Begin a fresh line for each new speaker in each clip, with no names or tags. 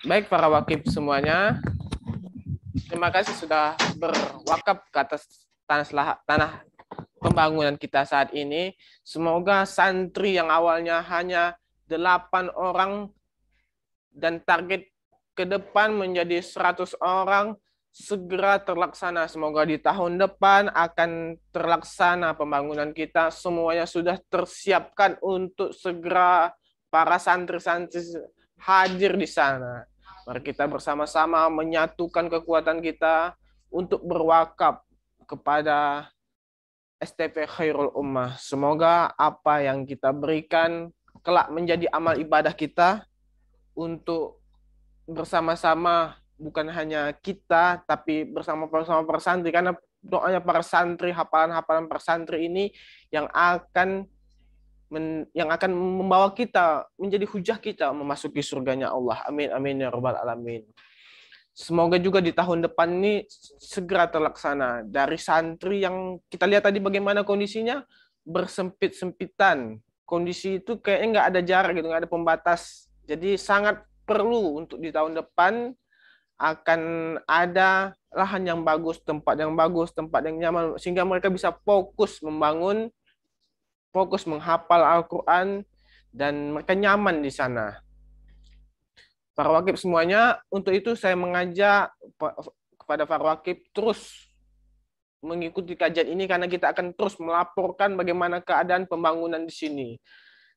Baik para wakif semuanya. Terima kasih sudah berwakaf ke atas tanah pembangunan kita saat ini. Semoga santri yang awalnya hanya 8 orang dan target ke depan menjadi 100 orang segera terlaksana. Semoga di tahun depan akan terlaksana pembangunan kita. Semuanya sudah tersiapkan untuk segera para santri-santri hadir di sana. Mari kita bersama-sama menyatukan kekuatan kita untuk berwakaf kepada STP Khairul Ummah. Semoga apa yang kita berikan kelak menjadi amal ibadah kita untuk bersama-sama, bukan hanya kita, tapi bersama-sama para santri. Karena doanya para santri, hafalan-hafalan para santri ini yang akan membawa kita menjadi hujah kita memasuki surganya Allah. Amin amin ya rabbal alamin. Semoga juga di tahun depan ini segera terlaksana. Dari santri yang kita lihat tadi bagaimana kondisinya, bersempit-sempitan. Kondisi itu kayaknya nggak ada jarak gitu, nggak ada pembatas. Jadi sangat perlu untuk di tahun depan akan ada lahan yang bagus, tempat yang nyaman, sehingga mereka bisa fokus membangun, fokus menghafal Al-Quran, dan mereka nyaman di sana. Para wakif semuanya, untuk itu saya mengajak kepada para wakif terus mengikuti kajian ini, karena kita akan terus melaporkan bagaimana keadaan pembangunan di sini.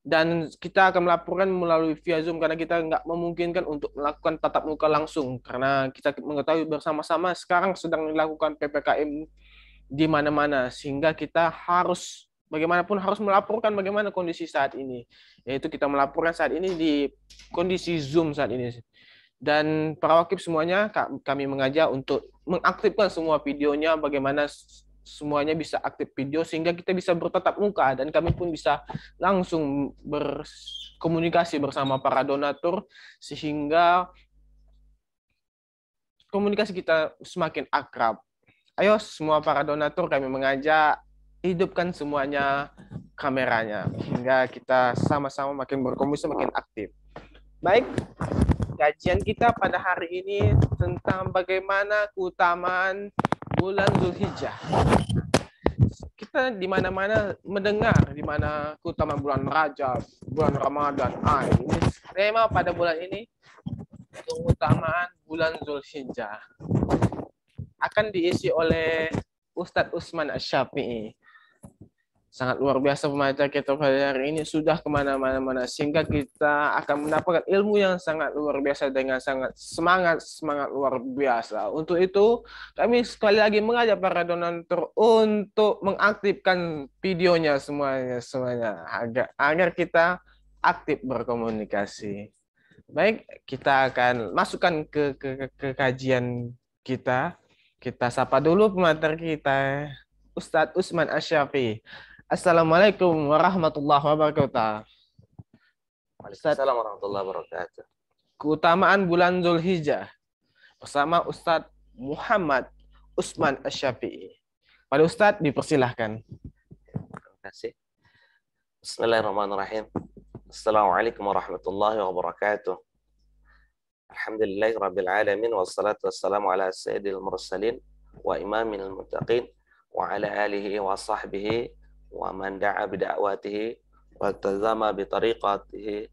Dan kita akan melaporkan melalui via Zoom, karena kita nggak memungkinkan untuk melakukan tatap muka langsung. Karena kita mengetahui bersama-sama sekarang sedang dilakukan PPKM di mana-mana, sehingga kita harus bagaimanapun harus melaporkan bagaimana kondisi saat ini. Yaitu kita melaporkan saat ini di kondisi Zoom saat ini. Dan para wakif semuanya kami mengajak untuk mengaktifkan semua videonya, bagaimana semuanya bisa aktif video sehingga kita bisa bertatap muka dan kami pun bisa langsung berkomunikasi bersama para donatur sehingga komunikasi kita semakin akrab. Ayo semua para donatur, kami mengajak hidupkan semuanya kameranya hingga kita sama-sama makin berkomunikasi, makin aktif. Baik, kajian kita pada hari ini tentang bagaimana keutamaan bulan Zulhijjah. Kita di mana-mana mendengar di mana keutamaan bulan Rajab, bulan Ramadan. Ini tema pada bulan ini keutamaan bulan Zulhijjah. Akan diisi oleh Ustadz Usman Asy-Syafi'i. Sangat luar biasa pembaca kita pada hari ini, sudah kemana-mana sehingga kita akan mendapatkan ilmu yang sangat luar biasa dengan sangat semangat luar biasa. Untuk itu kami sekali lagi mengajak para donatur untuk mengaktifkan videonya semuanya agar kita aktif berkomunikasi. Baik, kita akan masukkan ke kajian kita. Kita sapa dulu pemateri kita, Ustadz Usman Asy-Syafi'i. Assalamualaikum warahmatullahi wabarakatuh.
Waalaikumsalam warahmatullahi wabarakatuh.
Keutamaan bulan Zulhijjah bersama Ustadz Muhammad Usman Asy-Syafi'i. Pada Ustadz dipersilahkan.
Terima kasih. Bismillahirrahmanirrahim. Assalamualaikum warahmatullahi wabarakatuh. Alhamdulillahirabbil alamin wassalatu wassalamu ala sayyidil mursalin wa imamil muttaqin wa ala alihi wa sahbihi wa man da'a bida'watihi wa tazama bi tariqatihi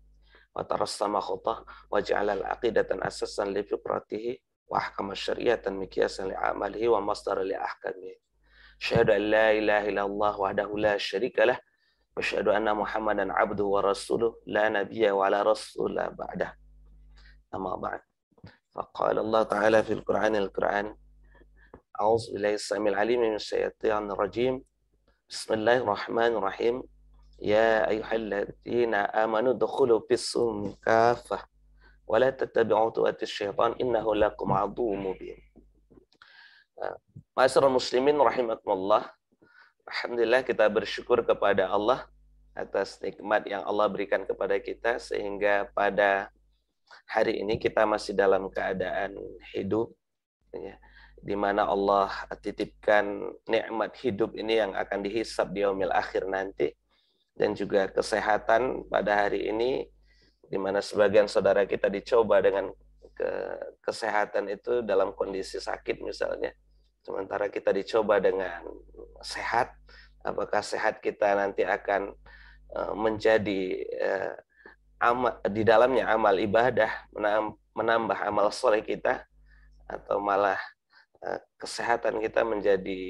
wa tarassama khutah wa ja'ala al-aqidatan asasan li fitratihi wa ahkama syari'atan miqyasan li amalihi wa masdar li ahkamihi. Asyhadu an la ilaha illallah wahdahu la syarika lah wa asyhadu anna Muhammadan abduhu wa rasuluh la nabiyya wa la rasula ba'dah. Amma ba'd. Faqala Allah Ta'ala fil Qur'anil Qur'an. A'udzu billahi samil alim minasy syaithanir rajim. Bismillahirrahmanirrahim. Ya ayyuhalladzina amanu dukhulu fis-silmi kaffah wa la tattabi'u khutuwatis syaitan innahu lakum aduwwun mubin. Ma'asyiral muslimin rahimakumullah. Alhamdulillah kita bersyukur kepada Allah atas nikmat yang Allah berikan kepada kita sehingga pada hari ini kita masih dalam keadaan hidup ya, di mana Allah titipkan nikmat hidup ini yang akan dihisab di yaumil akhir nanti, dan juga kesehatan pada hari ini di mana sebagian saudara kita dicoba dengan kesehatan itu dalam kondisi sakit misalnya, sementara kita dicoba dengan sehat. Apakah sehat kita nanti akan menjadi di dalamnya amal ibadah, menambah amal soleh kita, atau malah kesehatan kita menjadi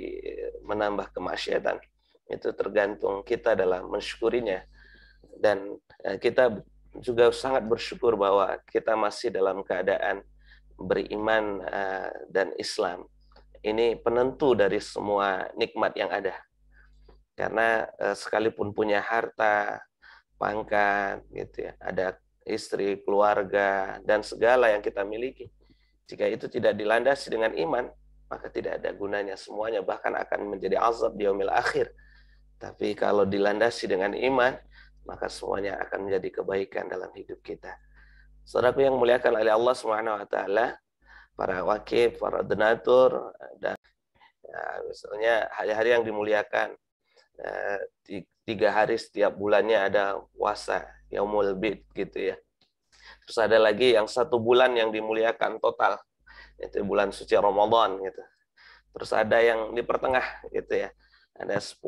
menambah kemaksiatan. Itu tergantung kita dalam mensyukurinya. Dan kita juga sangat bersyukur bahwa kita masih dalam keadaan beriman dan Islam. Ini penentu dari semua nikmat yang ada. Karena sekalipun punya harta, pangkat, gitu ya, ada istri, keluarga, dan segala yang kita miliki, jika itu tidak dilandasi dengan iman, maka tidak ada gunanya semuanya, bahkan akan menjadi azab di yaumil akhir. Tapi kalau dilandasi dengan iman, maka semuanya akan menjadi kebaikan dalam hidup kita. Saudaraku yang muliakan oleh Allah Subhanahu wa taala, para wakif, para donatur, dan misalnya hari-hari yang dimuliakan, 3 hari setiap bulannya ada puasa, Yaumul Bid gitu ya. Terus ada lagi yang 1 bulan yang dimuliakan total, itu bulan suci Ramadan gitu. Terus ada yang di pertengah gitu ya, ada 10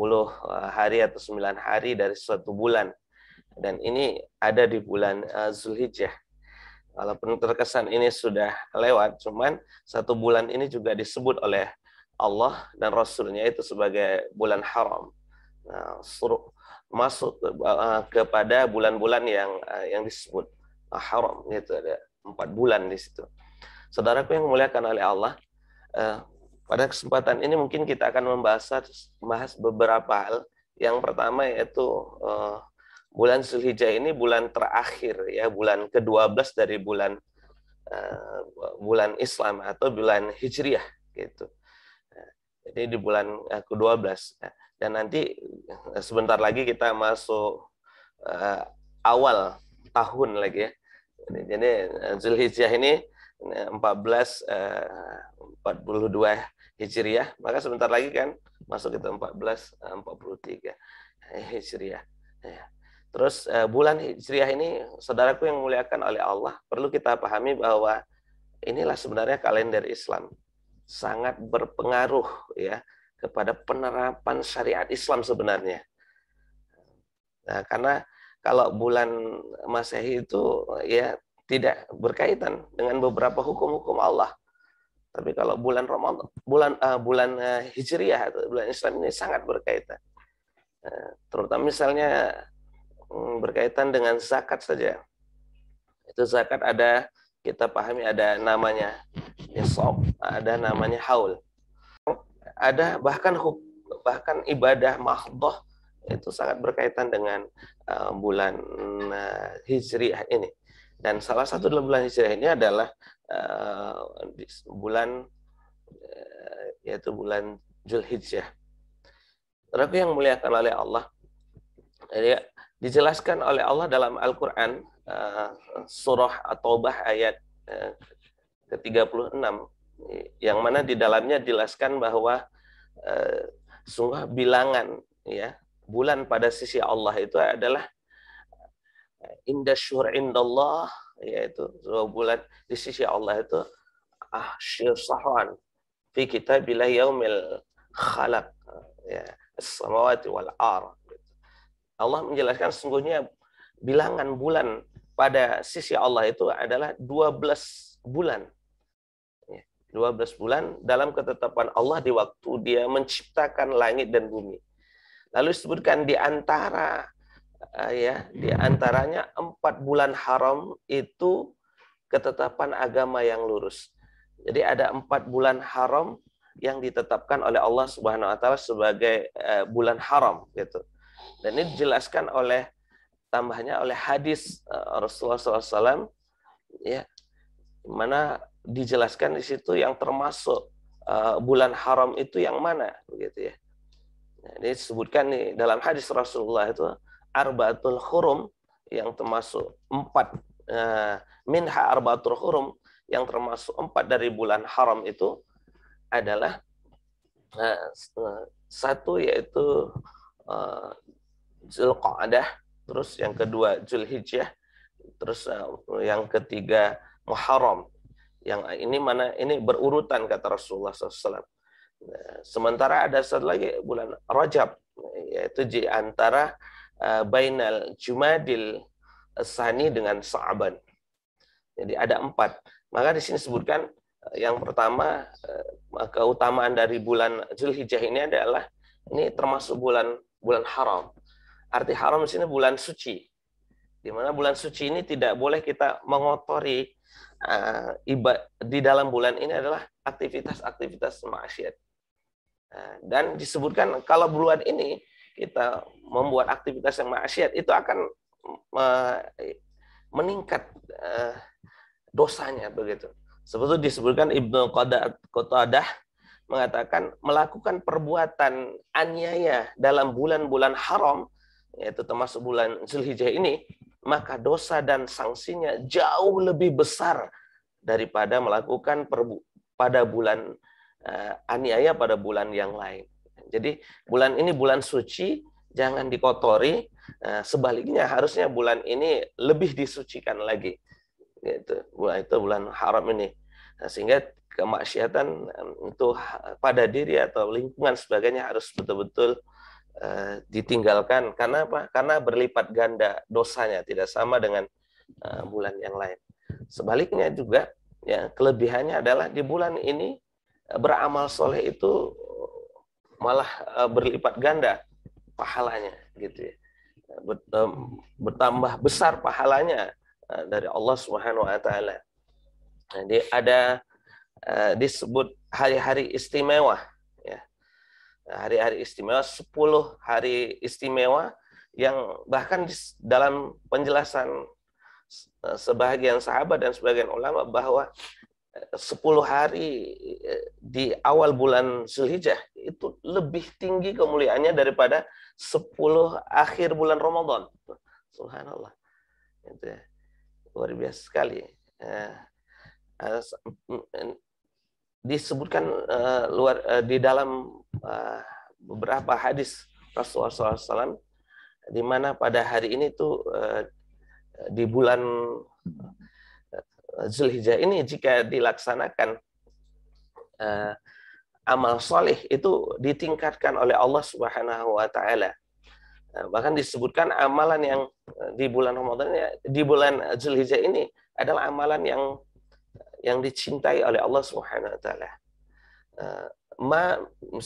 hari atau 9 hari dari suatu bulan. Dan ini ada di bulan Zulhijjah. Walaupun terkesan ini sudah lewat, cuman 1 bulan ini juga disebut oleh Allah dan Rasulnya itu sebagai bulan haram. Nah, masuk kepada bulan-bulan yang disebut haram, gitu, ada 4 bulan di situ. Saudaraku yang dimuliakan oleh Allah, pada kesempatan ini mungkin kita akan membahas beberapa hal. Yang pertama yaitu bulan Zulhijjah ini bulan terakhir ya, bulan ke-12 dari bulan Islam atau bulan Hijriah gitu. Jadi di bulan ke-12. Dan nanti sebentar lagi kita masuk awal tahun lagi ya. Jadi Zulhijjah ini 1442 Hijriah, maka sebentar lagi kan masuk kita 1443 Hijriah. Terus bulan Hijriah ini, saudaraku yang dimuliakan oleh Allah, perlu kita pahami bahwa inilah sebenarnya kalender Islam. Sangat berpengaruh ya kepada penerapan syariat Islam sebenarnya. Nah, karena kalau bulan Masehi itu ya tidak berkaitan dengan beberapa hukum-hukum Allah. Tapi kalau bulan Ramadan, bulan Hijriah atau bulan Islam ini sangat berkaitan. Terutama misalnya berkaitan dengan zakat saja. Itu zakat ada, kita pahami ada namanya nisab, ada namanya haul. Ada bahkan ibadah mahdhah itu sangat berkaitan dengan bulan Hijriah ini. Dan salah satu dalam bulan Hijriah ini adalah bulan yaitu bulan Zulhijjah. Saudaraku yang muliakan oleh Allah, jadi dijelaskan oleh Allah dalam Al-Quran surah At-Taubah ayat ke-36, yang mana di dalamnya dijelaskan bahwa sungguh bilangan ya bulan pada sisi Allah itu adalah indasyhur indallah, yaitu bulan di sisi Allah itu ahsyir sahwan fi kitabillah yaumil khalaq ya as-samawati wal ardh. Allah menjelaskan sesungguhnya bilangan bulan pada sisi Allah itu adalah 12 bulan. 12 bulan dalam ketetapan Allah di waktu Dia menciptakan langit dan bumi. Lalu disebutkan di antaranya 4 bulan haram itu ketetapan agama yang lurus. Jadi ada 4 bulan haram yang ditetapkan oleh Allah Subhanahu wa taala sebagai bulan haram gitu. Dan ini dijelaskan oleh tambahnya oleh hadis Rasulullah SAW ya, mana dijelaskan di situ yang termasuk bulan haram itu yang mana begitu ya. Nah, ini disebutkan nih dalam hadis Rasulullah itu arbaatul hurum yang termasuk 4 minha arbaatul hurum yang termasuk 4 dari bulan haram itu adalah satu yaitu Zulqa'dah, terus yang kedua Zulhijjah, terus yang ketiga Muharram. Yang ini berurutan kata Rasulullah SAW. Sementara ada satu lagi bulan Rajab, yaitu di antara bainal Jumadil Tsani dengan Sa'ban. Jadi ada 4. Maka di sini sebutkan yang pertama, keutamaan dari bulan Zulhijjah ini adalah ini termasuk bulan haram. Arti haram di sini bulan suci. Di mana bulan suci ini tidak boleh kita mengotori di dalam bulan ini adalah aktivitas-aktivitas maksiat. Dan disebutkan kalau bulan ini kita membuat aktivitas yang maksiat, itu akan meningkat dosanya begitu. Seperti disebutkan Ibnu Qatadah mengatakan melakukan perbuatan aniaya dalam bulan-bulan haram, yaitu termasuk bulan Zulhijjah ini, maka dosa dan sanksinya jauh lebih besar daripada melakukan pada bulan aniaya pada bulan yang lain. Jadi bulan ini bulan suci, jangan dikotori. Sebaliknya harusnya bulan ini lebih disucikan lagi. Gitu. Itu bulan haram ini. Sehingga kemaksiatan untuk pada diri atau lingkungan sebagainya harus betul-betul ditinggalkan. Karena apa? Karena berlipat ganda dosanya, tidak sama dengan bulan yang lain. Sebaliknya juga, ya, kelebihannya adalah di bulan ini beramal soleh itu malah berlipat ganda pahalanya, gitu ya. Bertambah besar pahalanya dari Allah Subhanahu wa taala. Jadi ada disebut hari-hari istimewa, ya. Hari-hari istimewa, 10 hari istimewa yang bahkan dalam penjelasan sebagian sahabat dan sebagian ulama bahwa 10 hari di awal bulan Zulhijjah itu lebih tinggi kemuliaannya daripada 10 akhir bulan Ramadan. Subhanallah. Itu ya. Luar biasa sekali. Disebutkan di dalam beberapa hadis Rasulullah SAW, di mana pada hari ini tuh di bulan Zulhijjah ini jika dilaksanakan amal soleh itu ditingkatkan oleh Allah Subhanahu wa taala. Bahkan disebutkan amalan yang di bulan Ramadan, di bulan Zulhijjah ini adalah amalan yang dicintai oleh Allah Subhanahu wa taala.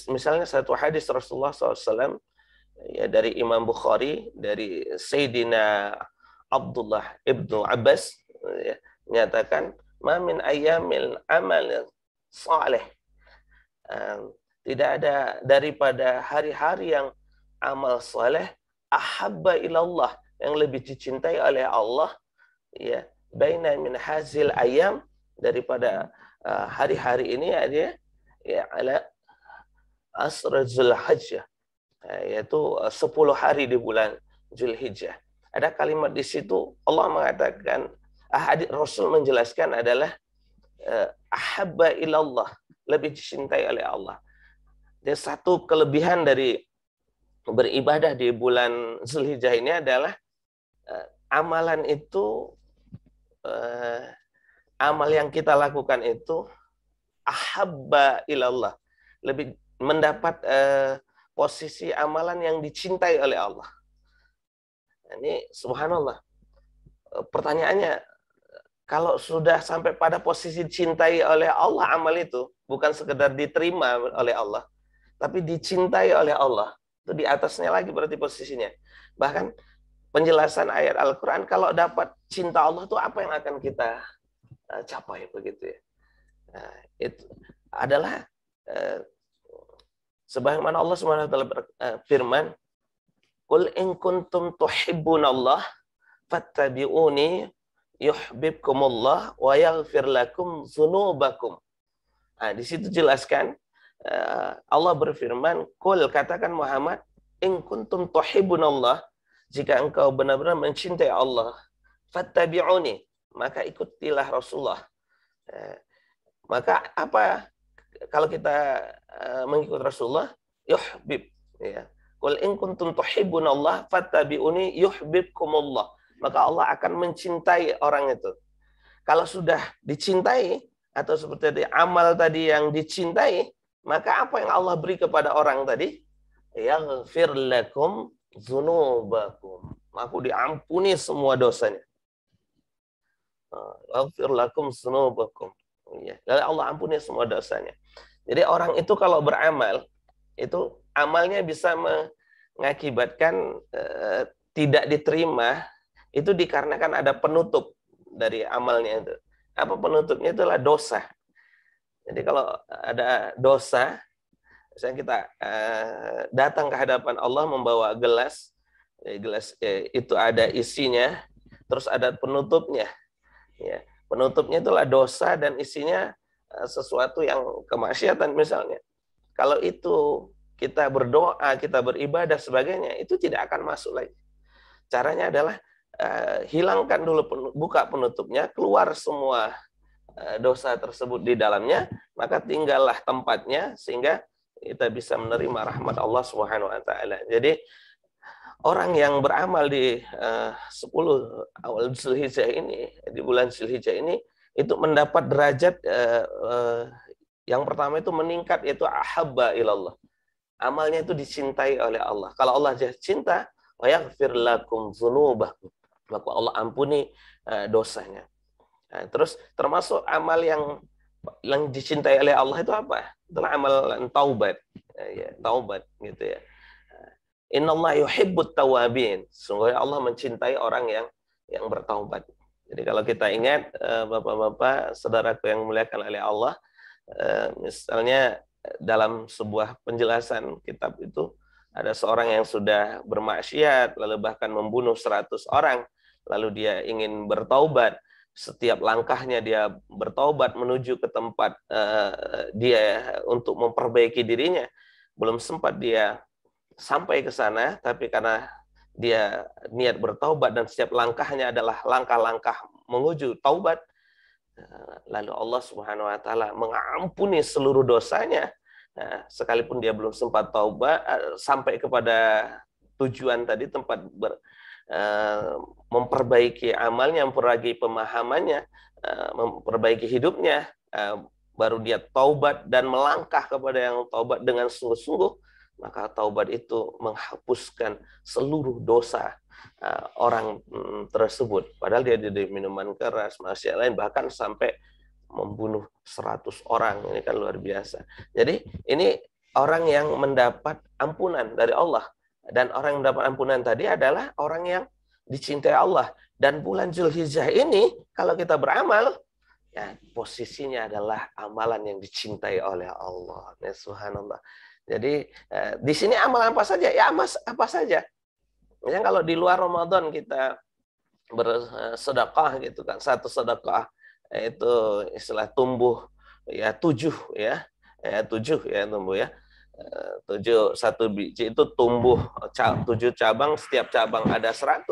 Misalnya satu hadis Rasulullah SAW, ya, dari Imam Bukhari dari Sayyidina Abdullah ibnu Abbas, ya, menyatakan ma min ayyamil amal salih, tidak ada daripada hari-hari yang amal saleh ahabba ilallah, yang lebih dicintai oleh Allah, ya, baina min hazil ayam, daripada hari-hari ini ada, ya, ala asr Zulhijjah, yaitu 10 hari di bulan Zulhijjah. Ada kalimat di situ Allah mengatakan, hadis Rasul menjelaskan adalah ahabba ilallah, lebih dicintai oleh Allah. Dan satu kelebihan dari beribadah di bulan Zulhijjah ini adalah amalan itu, amal yang kita lakukan itu ahabba ilallah, lebih mendapat posisi amalan yang dicintai oleh Allah. Ini subhanallah. Pertanyaannya, kalau sudah sampai pada posisi dicintai oleh Allah amal itu, bukan sekedar diterima oleh Allah, tapi dicintai oleh Allah, itu di atasnya lagi berarti posisinya. Bahkan penjelasan ayat Al-Quran, kalau dapat cinta Allah itu apa yang akan kita capai begitu ya. Nah, itu adalah sebagaimana Allah Subhanahu wa taala berfirman, "Qul in kuntum tuhibbunallah fattabi'uni yuhibbukumullah wa yaghfir lakum dzunubakum." Nah, di situ jelaskan Allah berfirman, "Qul," katakan Muhammad, "in kuntum tuhibbunallah," jika engkau benar-benar mencintai Allah, fattabi'uni, maka ikutilah Rasulullah. Maka apa kalau kita mengikut Rasulullah? Yuhbib, ya. Qul in kuntum tuhibbunallah fattabi'uni yuhibbukumullah. maka Allah akan mencintai orang itu. Kalau sudah dicintai, atau seperti tadi, amal tadi yang dicintai, maka apa yang Allah beri kepada orang tadi? Yaghfir lakum dzunubakum. Maka diampuni semua dosanya. Yaghfir lakum dzunubakum. Lalu Allah ampuni semua dosanya. Jadi orang itu kalau beramal, itu amalnya bisa mengakibatkan tidak diterima, itu dikarenakan ada penutup dari amalnya itu. Apa penutupnya? Itulah dosa. Jadi kalau ada dosa, misalnya kita datang ke hadapan Allah membawa gelas, gelas itu ada isinya, terus ada penutupnya. Ya, penutupnya itulah dosa dan isinya sesuatu yang kemaksiatan misalnya. Kalau itu kita berdoa, kita beribadah sebagainya, itu tidak akan masuk lagi. Caranya adalah hilangkan dulu, buka penutupnya, keluar semua dosa tersebut di dalamnya, maka tinggallah tempatnya sehingga kita bisa menerima rahmat Allah Subhanahu wa taala. Jadi orang yang beramal di 10 awal Zulhijjah ini, di bulan Zulhijjah ini, itu mendapat derajat yang pertama itu meningkat, yaitu ahabba ilallah. Amalnya itu dicintai oleh Allah. Kalau Allah cinta, wa yaghfir lakum dzunubakum, maka Allah ampuni dosanya. Nah, terus termasuk amal yang dicintai oleh Allah itu apa? Itulah amal taubat. Ya, taubat gitu ya. Innallaha yuhibbut tawabin. Sungguh Allah mencintai orang yang bertaubat. Jadi kalau kita ingat, Bapak-bapak, saudaraku yang dimuliakan oleh Allah, misalnya dalam sebuah penjelasan kitab itu, ada seorang yang sudah bermaksiat, lalu bahkan membunuh 100 orang, lalu dia ingin bertaubat. Setiap langkahnya dia bertaubat menuju ke tempat dia untuk memperbaiki dirinya. Belum sempat dia sampai ke sana, tapi karena dia niat bertaubat dan setiap langkahnya adalah langkah-langkah menuju taubat, lalu Allah Subhanahu wa taala mengampuni seluruh dosanya. Sekalipun dia belum sempat taubat sampai kepada tujuan tadi, tempat memperbaiki amalnya, memperbaiki pemahamannya, memperbaiki hidupnya, baru dia taubat dan melangkah kepada yang taubat dengan sungguh-sungguh, maka taubat itu menghapuskan seluruh dosa orang tersebut. Padahal dia di minuman keras, maksiat lain, bahkan sampai membunuh 100 orang. Ini kan luar biasa. Jadi ini orang yang mendapat ampunan dari Allah. Dan orang yang mendapat ampunan tadi adalah orang yang dicintai Allah. Dan bulan Zulhijjah ini, kalau kita beramal, ya posisinya adalah amalan yang dicintai oleh Allah. Ya, subhanallah. Jadi di sini amalan apa saja? Ya apa saja. Misalnya kalau di luar Ramadan kita bersedekah gitu kan, satu sedekah itu istilah tumbuh ya 7 ya. 7 ya tumbuh ya. 7 satu biji itu tumbuh 7 cabang, setiap cabang ada 100.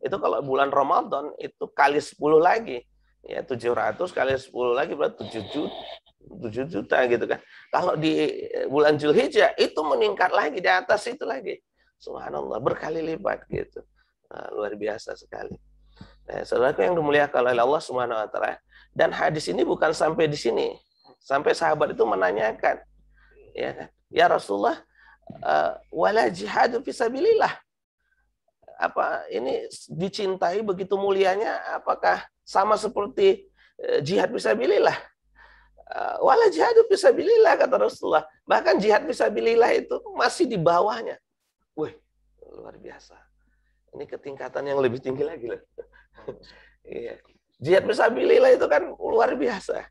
Itu kalau bulan Ramadan itu kali 10 lagi. Ya 700 kali 10 lagi berarti 7 juta gitu kan. Kalau di bulan Zulhijjah itu meningkat lagi di atas itu lagi. Subhanallah, berkali lipat gitu. Nah, luar biasa sekali. Nah, saudaraku yang dimuliakan oleh Allah Subhanahu wa taala, dan hadis ini bukan sampai di sini. Sampai sahabat itu menanyakan, ya kan? Ya Rasulullah, wala jihadu fisabilillah. Apa ini dicintai begitu mulianya, apakah sama seperti jihad fisabilillah? Wala jihadu fisabilillah, kata Rasulullah. Bahkan jihad fisabilillah itu masih di bawahnya. Wih, luar biasa. Ini ketingkatan yang lebih tinggi lagi loh. Iya. Jihad fisabilillah itu kan luar biasa.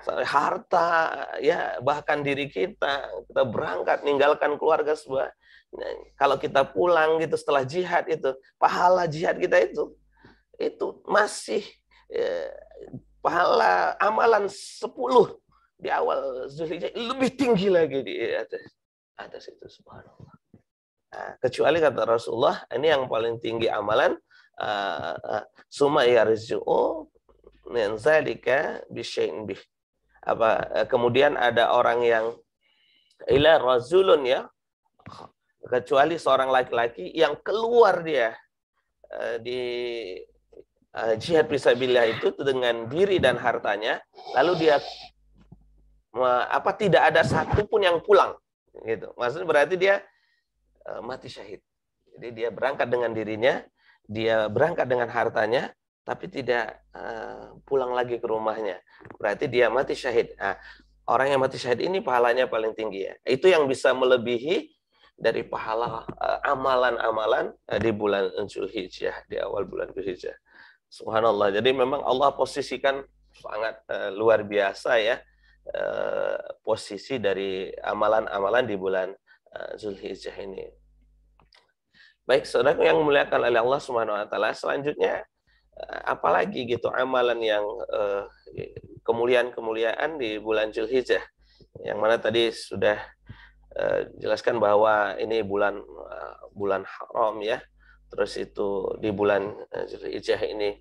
Harta, ya bahkan diri kita berangkat ninggalkan keluarga sebuah. Nah, kalau kita pulang gitu setelah jihad itu, pahala jihad kita itu masih pahala amalan 10 di awal Zulhijjah lebih tinggi lagi di atas itu, subhanallah. Nah, kecuali kata Rasulullah, ini yang paling tinggi amalan, summa yarji'u min zalika bisyai'in bih. Kemudian ada orang yang ila rajulun, ya, kecuali seorang laki-laki yang keluar dia di jihad fisabilillah itu dengan diri dan hartanya, lalu dia tidak ada satupun yang pulang, gitu. Maksudnya berarti dia mati syahid. Jadi dia berangkat dengan dirinya, dia berangkat dengan hartanya, tapi tidak pulang lagi ke rumahnya. Berarti dia mati syahid. Nah, orang yang mati syahid ini pahalanya paling tinggi ya. Itu yang bisa melebihi dari pahala amalan-amalan di bulan Zulhijjah, di awal bulan Zulhijjah. Subhanallah. Jadi memang Allah posisikan sangat luar biasa ya, posisi dari amalan-amalan di bulan Zulhijjah ini. Baik, saudara yang dimuliakan oleh Allah Subhanahu wa taala, selanjutnya apalagi gitu amalan yang kemuliaan-kemuliaan di bulan Zulhijjah. Yang mana tadi sudah jelaskan bahwa ini bulan haram ya. Terus itu di bulan Zulhijjah ini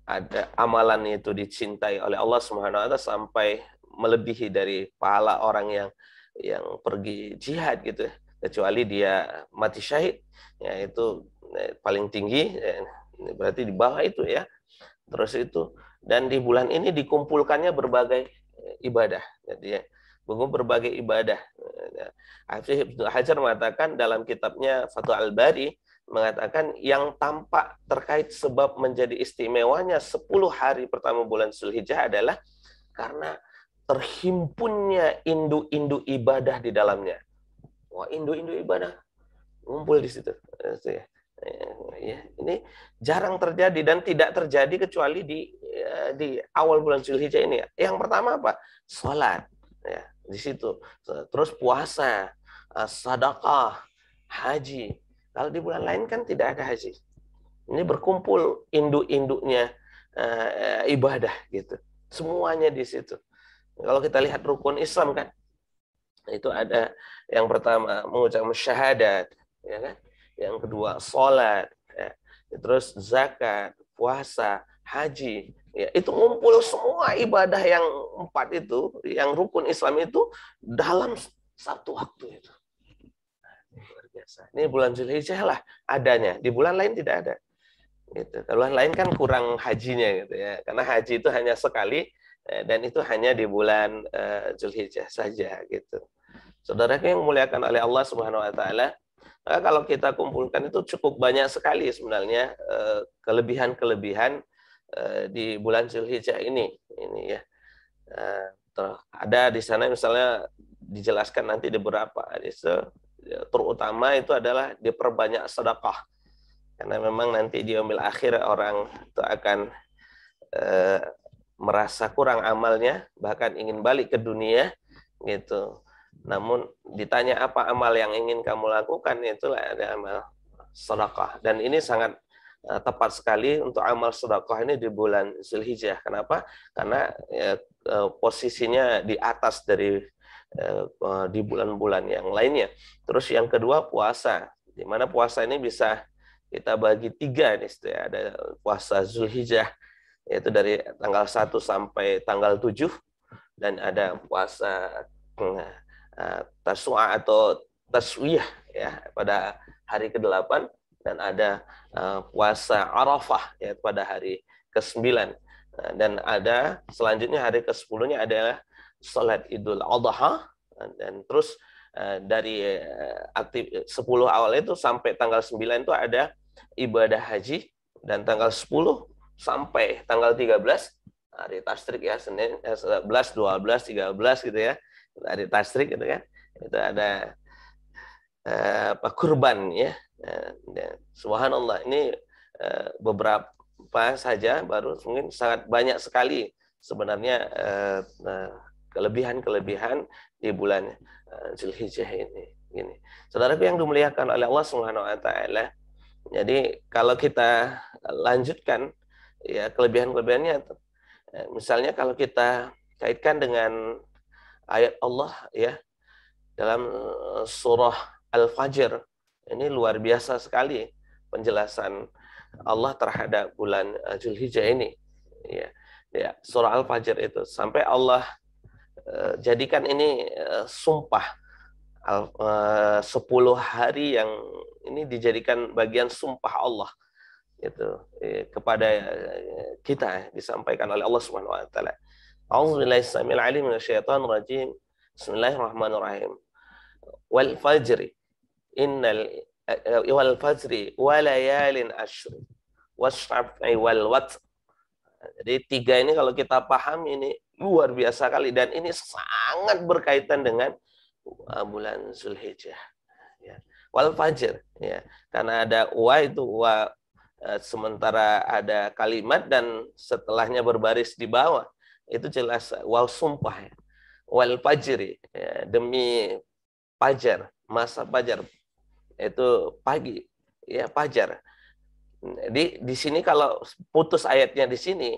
ada amalan itu dicintai oleh Allah Subhanahu wa taala sampai melebihi dari pahala orang yang pergi jihad gitu, kecuali dia mati syahid ya, itu paling tinggi ya, berarti di bawah itu ya. Terus itu, dan di bulan ini dikumpulkannya berbagai ibadah, jadi ya, berbagai ibadah. Hafiz Ibnu Hajar mengatakan dalam kitabnya Fathul Al-Bari, mengatakan yang tampak terkait sebab menjadi istimewanya 10 hari pertama bulan Zulhijjah adalah karena terhimpunnya induk-induk ibadah di dalamnya. Wah, induk-induk ibadah ngumpul di situ. Ya, ini jarang terjadi dan tidak terjadi kecuali di awal bulan Zulhijjah ini. Yang pertama apa? Salat. Ya, di situ. Terus puasa, sedekah, haji. Kalau di bulan lain kan tidak ada haji. Ini berkumpul induk-induknya ibadah gitu. Semuanya di situ. Kalau kita lihat rukun Islam kan, itu ada yang pertama mengucapkan syahadat, ya kan? Yang kedua salat, ya. Terus zakat, puasa, haji. Ya, itu ngumpul semua ibadah yang 4 itu, yang rukun Islam itu dalam satu waktu itu. Luar biasa. Ini bulan Zulhijjah lah adanya, di bulan lain tidak ada. Gitu. Bulan lain kan kurang hajinya gitu ya, karena haji itu hanya sekali dan itu hanya di bulan Zulhijjah saja gitu. Saudara yang dimuliakan oleh Allah Subhanahu wa taala, kalau kita kumpulkan itu cukup banyak sekali sebenarnya kelebihan-kelebihan di bulan Zulhijjah ini ya. Ada di sana misalnya dijelaskan nanti di beberapa hadis, terutama itu adalah diperbanyak sedekah. Karena memang nanti di yaumil akhir orang itu akan merasa kurang amalnya, bahkan ingin balik ke dunia gitu. Namun ditanya apa amal yang ingin kamu lakukan, itulah ada amal sedekah. Dan ini sangat tepat sekali untuk amal sedekah ini di bulan Zulhijjah. Kenapa? Karena posisinya di atas dari di bulan-bulan yang lainnya. Terus yang kedua puasa, di mana puasa ini bisa kita bagi 3 nih, ada puasa Zulhijjah yaitu dari tanggal 1 sampai tanggal 7, dan ada puasa Tasu'a atau Taswiyah ya pada hari ke-8, dan ada puasa Arafah ya pada hari ke-9, dan ada selanjutnya hari ke-10-nya adalah salat Idul Adha, dan terus dari aktif 10 awal itu sampai tanggal 9 itu ada ibadah haji, dan tanggal 10 sampai tanggal 13 hari tasrik ya, Senin 11, 12, 13 gitu ya, hari tasrik gitu kan, itu ada kurban ya. Subhanallah, ini beberapa saja, baru mungkin sangat banyak sekali sebenarnya kelebihan-kelebihan di bulan Zulhijjah ini. Gini, saudaraku yang dimuliakan oleh Allah Subhanahu wa taala. Jadi kalau kita lanjutkan ya kelebihan-kelebihannya, misalnya kalau kita kaitkan dengan ayat Allah ya dalam surah Al-Fajr, ini luar biasa sekali penjelasan Allah terhadap bulan Zulhijjah ini. Ya, surah Al-Fajr itu sampai Allah jadikan ini sumpah. 10 hari yang ini dijadikan bagian sumpah Allah itu kepada kita, disampaikan oleh Allah Subhanahu wa taala. A'udzubillahi samil alim minasyaitonir rajim. Bismillahirrahmanirrahim. Wal fajri wa layalin ashri wasyaf'i wal watr. Jadi 3 ini kalau kita paham ini luar biasa kali, dan ini sangat berkaitan dengan bulan Zulhijjah. Ya. Wal fajr, ya. Karena ada wa itu wa, sementara ada kalimat dan setelahnya berbaris di bawah, itu jelas wa sumpah. Ya. Wal fajri, ya, demi fajar, masa fajar itu pagi, ya fajar. Di sini kalau putus ayatnya di sini,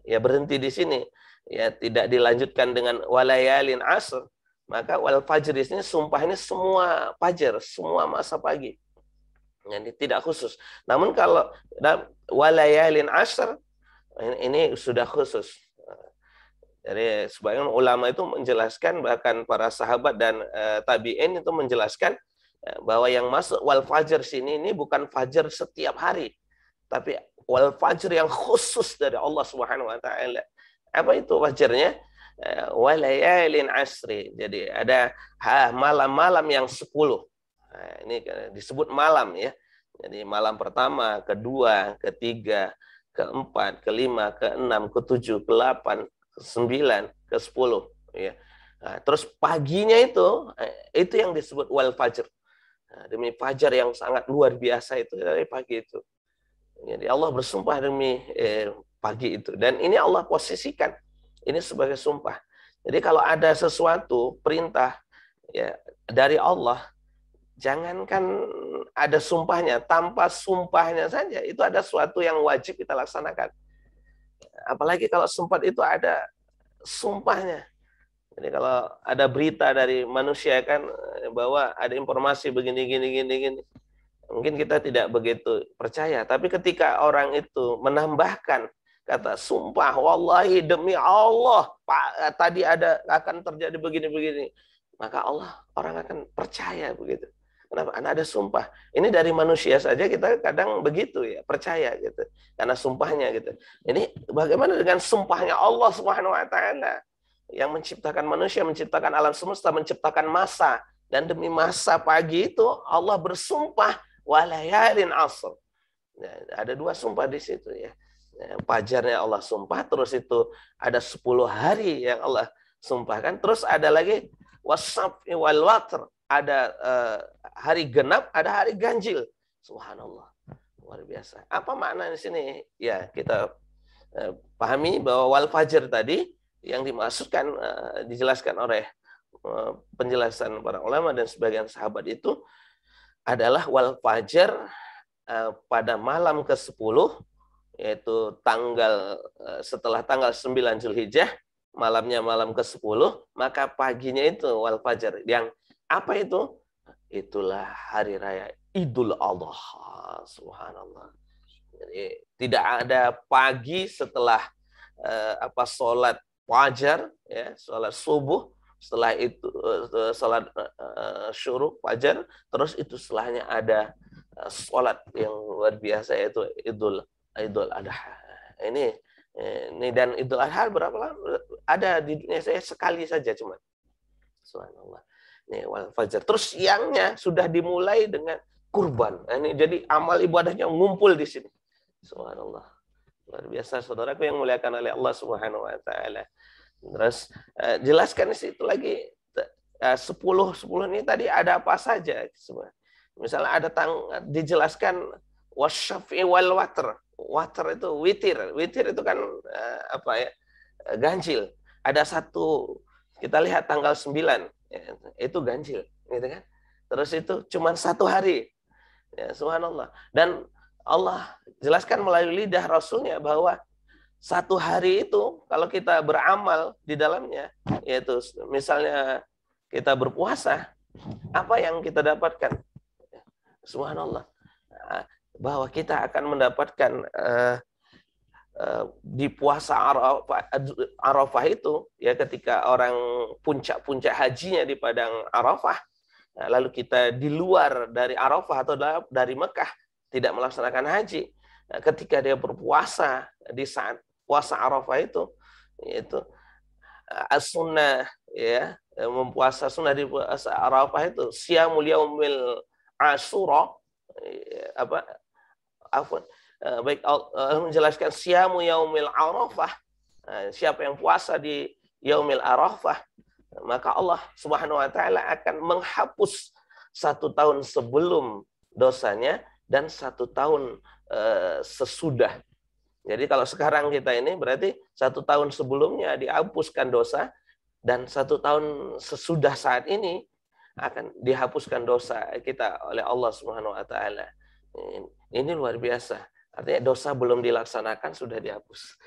ya berhenti di sini, ya tidak dilanjutkan dengan walayalin asr, maka wal fajr di sini sumpah ini semua fajar, semua masa pagi. Jadi tidak khusus. Namun kalau walayalin asr ini sudah khusus. Jadi sebagian ulama itu menjelaskan, bahkan para sahabat dan tabi'in itu menjelaskan bahwa yang masuk wal fajr sini ini bukan fajar setiap hari, tapi wal fajr yang khusus dari Allah Subhanahu wa taala. Apa itu fajarnya? Walayalin asri. Jadi ada malam-malam yang 10. Nah, ini disebut malam ya. Jadi malam pertama, kedua, ketiga, keempat, kelima, keenam, ketujuh, ke-8, ke-9, ke-10 ya. Nah, terus paginya itu yang disebut wal fajr. Nah, demi fajar yang sangat luar biasa itu dari pagi itu. Jadi Allah bersumpah demi pagi itu, dan ini Allah posisikan ini sebagai sumpah. Jadi kalau ada sesuatu perintah ya dari Allah, jangankan ada sumpahnya, tanpa sumpahnya saja itu ada sesuatu yang wajib kita laksanakan. Apalagi kalau sumpah itu ada sumpahnya. Jadi kalau ada berita dari manusia kan bahwa ada informasi begini gini, mungkin kita tidak begitu percaya. Tapi ketika orang itu menambahkan kata sumpah, wallahi demi Allah, Pak, tadi akan terjadi begini-begini, maka orang akan percaya begitu. Kenapa? Karena ada sumpah. Ini dari manusia saja kita kadang begitu ya, percaya gitu. Karena sumpahnya gitu. Ini bagaimana dengan sumpahnya Allah Subhanahu wa taala yang menciptakan manusia, menciptakan alam semesta, menciptakan masa, dan demi masa pagi itu Allah bersumpah walayalin asr. Nah, ada 2 sumpah di situ ya. Fajarnya Allah sumpah, terus itu ada 10 hari yang Allah sumpahkan, terus ada lagi wasyaf'i wal watr, ada hari genap, ada hari ganjil. Subhanallah, luar biasa. Apa makna di sini? Ya, kita pahami bahwa wal fajr tadi yang dimaksudkan dijelaskan oleh penjelasan para ulama dan sebagian sahabat itu adalah wal fajar pada malam ke-10, yaitu setelah tanggal 9 Zulhijjah, malamnya malam ke-10, maka paginya itu wal fajar. Yang apa itu? Itulah hari raya Idul Adha. Subhanallah. Jadi tidak ada pagi setelah sholat fajar ya, sholat subuh, setelah itu sholat syuruk fajar, terus itu setelahnya ada sholat yang luar biasa, yaitu Idul Adha. Ini dan Idul Adha berapa lama? Ada di dunia saya sekali saja cuma. Subhanallah. Ini wal fajar. Terus siangnya sudah dimulai dengan kurban. Ini jadi amal ibadahnya ngumpul di sini. Subhanallah. Luar biasa saudaraku yang muliakan oleh Allah Subhanahu wa taala. Terus jelaskan di situ lagi 10 ini tadi ada apa saja. Misalnya ada dijelaskan wasyaf'i wal watr. Watr itu witir. Witir itu kan ganjil. Ada satu, kita lihat tanggal 9 ya, itu ganjil, gitu kan? Terus itu cuma 1 hari. Ya, subhanallah. Dan Allah jelaskan melalui lidah Rasulnya bahwa 1 hari itu kalau kita beramal di dalamnya, yaitu misalnya kita berpuasa, apa yang kita dapatkan? Subhanallah. Bahwa kita akan mendapatkan di puasa Arafah itu, ya ketika orang puncak-puncak hajinya di padang Arafah, Nah, lalu kita di luar dari Arafah atau dari Mekah tidak melaksanakan haji, nah, ketika dia berpuasa di saat puasa Arafah itu, yaitu as-sunnah, ya, mempuasa sunnah di puasa Arafah itu siyamul yaumil Asyura, apa afwan, baik menjelaskan siyamu yaumil Arafah, siapa yang puasa di yaumil Arafah, maka Allah Subhanahu wa taala akan menghapus 1 tahun sebelum dosanya dan 1 tahun sesudah. Jadi kalau sekarang kita ini berarti 1 tahun sebelumnya dihapuskan dosa, dan 1 tahun sesudah saat ini akan dihapuskan dosa kita oleh Allah Subhanahu wa taala. Ini luar biasa. Artinya dosa belum dilaksanakan sudah dihapus.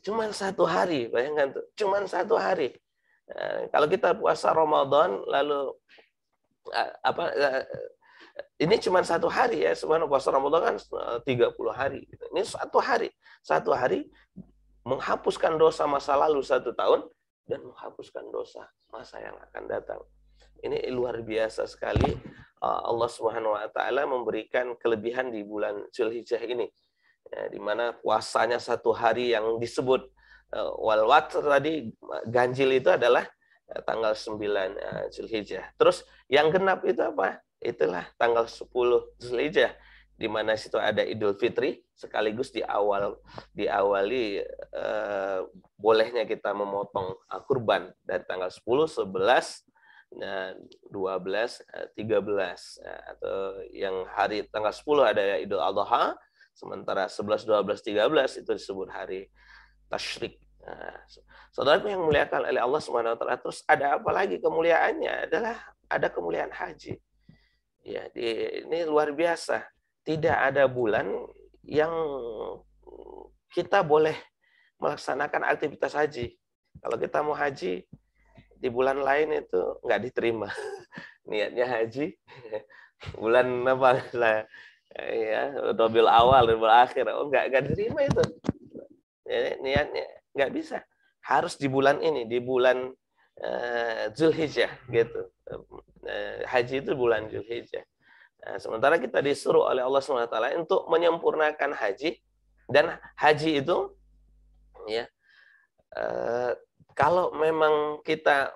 Cuman 1 hari, bayangkan tuh. Cuman 1 hari. Kalau kita puasa Ramadan lalu ini cuma 1 hari ya, sebenarnya puasa Ramadan kan 30 hari. Ini 1 hari. 1 hari menghapuskan dosa masa lalu 1 tahun dan menghapuskan dosa masa yang akan datang. Ini luar biasa sekali. Allah Subhanahu wa taala memberikan kelebihan di bulan Zulhijjah ini. Ya, di mana puasanya 1 hari yang disebut wal watr tadi, ganjil itu adalah tanggal 9 Zulhijjah. Terus yang genap itu apa? Itulah tanggal 10 Zulhijjah, di mana situ ada Idul Fitri, sekaligus diawali bolehnya kita memotong kurban dari tanggal 10, 11, 12, 13, atau yang hari tanggal 10 ada Idul Adha, sementara 11, 12, 13 itu disebut hari tasyrik. Saudaraku yang muliakan oleh Allah Subhanahu wa taala, terus ada apa lagi kemuliaannya? Adalah ada kemuliaan haji. Ya, ini luar biasa. Tidak ada bulan yang kita boleh melaksanakan aktivitas haji. Kalau kita mau haji di bulan lain itu nggak diterima. Niatnya haji bulan apa lah, ya, Rabiul Awal, Rabiul Akhir, nggak diterima itu. Ya, niatnya nggak bisa. Harus di bulan ini, di bulan Zulhijjah gitu. Haji itu bulan Zulhijjah. Nah, sementara kita disuruh oleh Allah SWT untuk menyempurnakan haji, dan haji itu ya kalau memang kita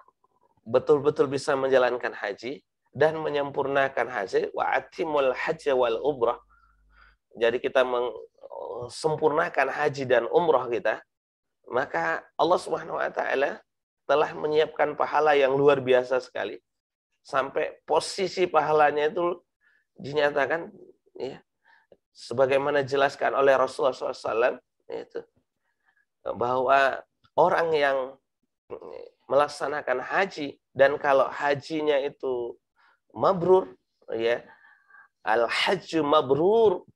betul-betul bisa menjalankan haji dan menyempurnakan haji, wa atimul hajja wal umrah. Jadi kita sempurnakan haji dan umrah kita, maka Allah Subhanahu wa taala telah menyiapkan pahala yang luar biasa sekali. Sampai posisi pahalanya itu dinyatakan ya, sebagaimana dijelaskan oleh Rasulullah SAW, itu bahwa orang yang melaksanakan haji dan kalau hajinya itu mabrur, ya, al hajju mabrur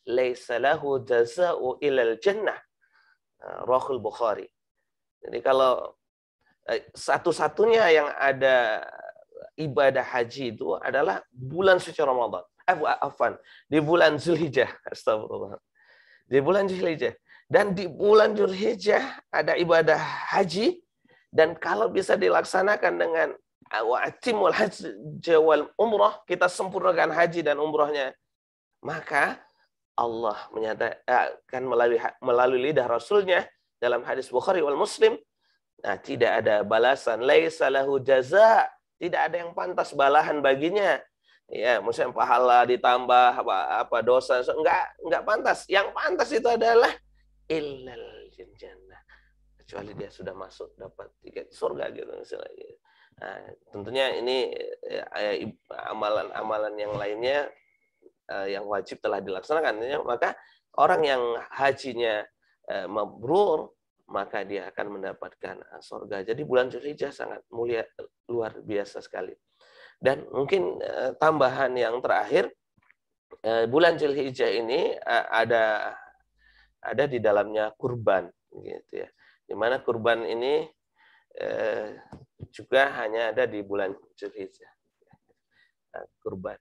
laisa lahu jazaa'u ilal jannah, Rahul Bukhari. Jadi kalau satu-satunya yang ada ibadah haji itu adalah bulan suci Ramadan. Di bulan Zulhijjah. Astagfirullah. Di bulan Zulhijjah. Dan di bulan Zulhijjah ada ibadah haji, dan kalau bisa dilaksanakan dengan wa'atimul hajja wal umrah, kita sempurnakan haji dan umrahnya, maka Allah menyatakan melalui lidah Rasulnya dalam hadis Bukhari wal Muslim, nah, tidak ada balasan, laisa lahu jaza, tidak ada yang pantas balahan baginya. Ya, maksudnya pahala ditambah apa dosa, enggak pantas. Yang pantas itu adalah illal jannah, kecuali dia sudah masuk dapat tiket surga gitu misalnya. Nah, tentunya ini amalan-amalan yang lainnya yang wajib telah dilaksanakan. Maka orang yang hajinya mabrur, maka dia akan mendapatkan surga. Jadi bulan Zulhijjah sangat mulia, luar biasa sekali. Dan mungkin tambahan yang terakhir, bulan Zulhijjah ini ada di dalamnya kurban, gitu ya. Di mana kurban ini juga hanya ada di bulan Zulhijjah. Kurban.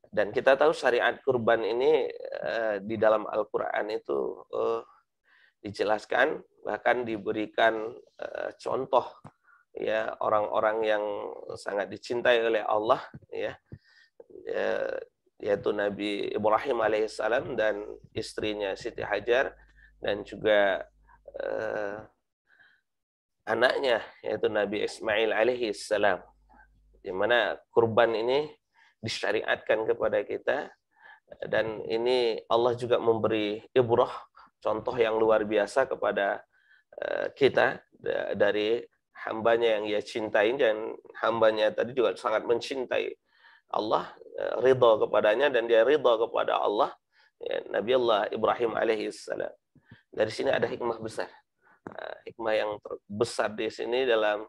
Dan kita tahu syariat kurban ini di dalam Al-Quran itu dijelaskan, bahkan diberikan contoh ya orang-orang yang sangat dicintai oleh Allah, ya, yaitu Nabi Ibrahim alaihissalam dan istrinya Siti Hajar, dan juga anaknya yaitu Nabi Ismail alaihissalam, di mana kurban ini disyariatkan kepada kita, dan ini Allah juga memberi ibrah, contoh yang luar biasa kepada kita dari hambanya yang ia cintai, dan hambanya tadi juga sangat mencintai Allah, ridha kepadanya, dan dia ridha kepada Allah, ya, Nabi Allah Ibrahim alaihissalam. Dari sini ada hikmah besar. Hikmah yang terbesar di sini dalam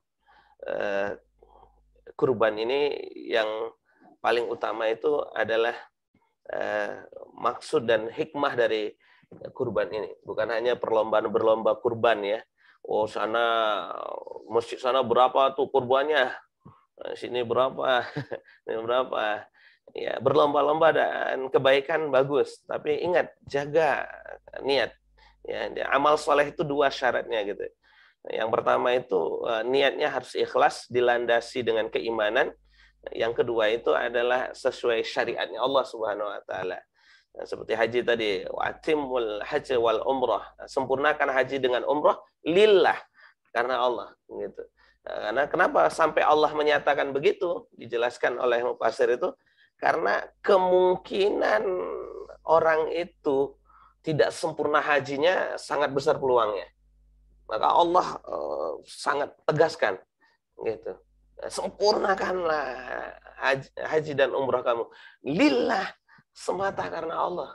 kurban ini, yang paling utama itu adalah maksud dan hikmah dari kurban ini. Bukan hanya perlombaan berlomba kurban, ya. Oh, masjid sana berapa tuh kurbannya? Sini berapa? Ini berapa? Ya, berlomba-lomba dan kebaikan bagus, tapi ingat, jaga niat. Ya, amal soleh itu 2 syaratnya gitu. Yang pertama itu niatnya harus ikhlas, dilandasi dengan keimanan. Yang kedua itu adalah sesuai syariatnya Allah Subhanahu wa taala. Seperti haji tadi, wa'timul haji wal umrah. Sempurnakan haji dengan umrah lillah, karena Allah, gitu. Karena kenapa sampai Allah menyatakan begitu? Dijelaskan oleh mufassir itu karena kemungkinan orang itu tidak sempurna hajinya sangat besar peluangnya. Maka Allah sangat tegaskan, gitu. Sempurnakanlah haji dan umrah kamu lillah, semata karena Allah.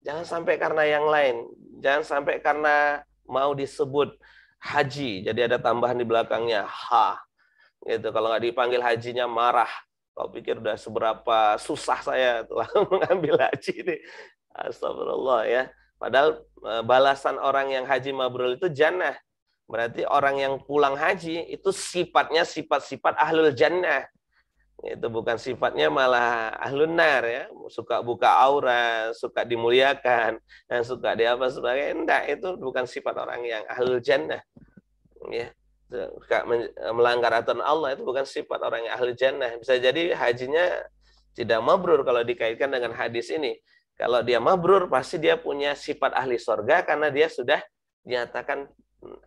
Jangan sampai karena yang lain. Jangan sampai karena mau disebut haji, jadi ada tambahan di belakangnya ha, gitu. Kalau nggak dipanggil hajinya marah. Kau pikir udah seberapa susah saya telah mengambil haji ini. Astagfirullah, ya. Padahal balasan orang yang haji mabrur itu jannah. Berarti orang yang pulang haji itu sifatnya sifat-sifat ahlul jannah. Itu bukan sifatnya malah ahlun nar, ya. Suka buka aurat, suka dimuliakan, dan suka di apa sebagainya. Enggak, itu bukan sifat orang yang ahlul jannah. Ya. Suka melanggar aturan Allah, itu bukan sifat orang yang ahlul jannah. Bisa jadi hajinya tidak mabrur kalau dikaitkan dengan hadis ini. Kalau dia mabrur, pasti dia punya sifat ahli surga karena dia sudah dinyatakan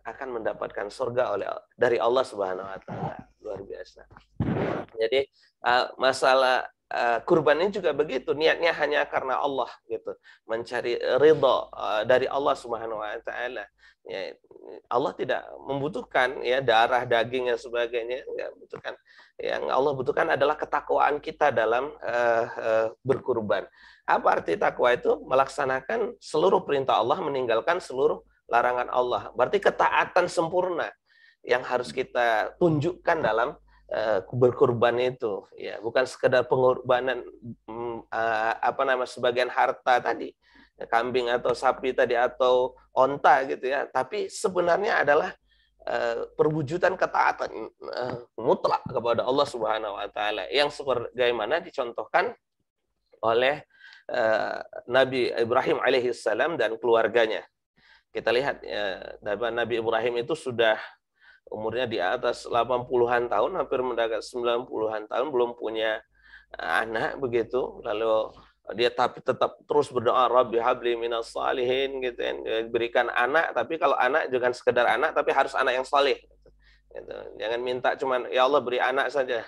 akan mendapatkan surga dari Allah Subhanahu wa taala. Luar biasa. Jadi masalah kurban ini juga begitu, niatnya hanya karena Allah, gitu. Mencari ridha dari Allah Subhanahu wa taala. Ya, Allah tidak membutuhkan, ya, darah, daging dan sebagainya, enggak butuhkan. Yang Allah butuhkan adalah ketakwaan kita dalam berkurban. Apa arti takwa itu? Melaksanakan seluruh perintah Allah, meninggalkan seluruh larangan Allah. Berarti ketaatan sempurna yang harus kita tunjukkan dalam berkurban itu, ya, bukan sekedar pengorbanan sebagian harta tadi, kambing atau sapi tadi atau onta, gitu, ya, tapi sebenarnya adalah perwujudan ketaatan mutlak kepada Allah Subhanahu wa taala yang sebagaimana dicontohkan oleh Nabi Ibrahim alaihissalam dan keluarganya. Kita lihat, Nabi Ibrahim itu sudah umurnya di atas 80-an tahun, hampir mendekati 90-an tahun, belum punya anak, begitu. Lalu dia tapi tetap terus berdoa, Rabbi habli minas salihin, gitu, berikan anak, tapi kalau anak jangan sekedar anak, tapi harus anak yang saleh. Gitu. Jangan minta cuman ya Allah beri anak saja.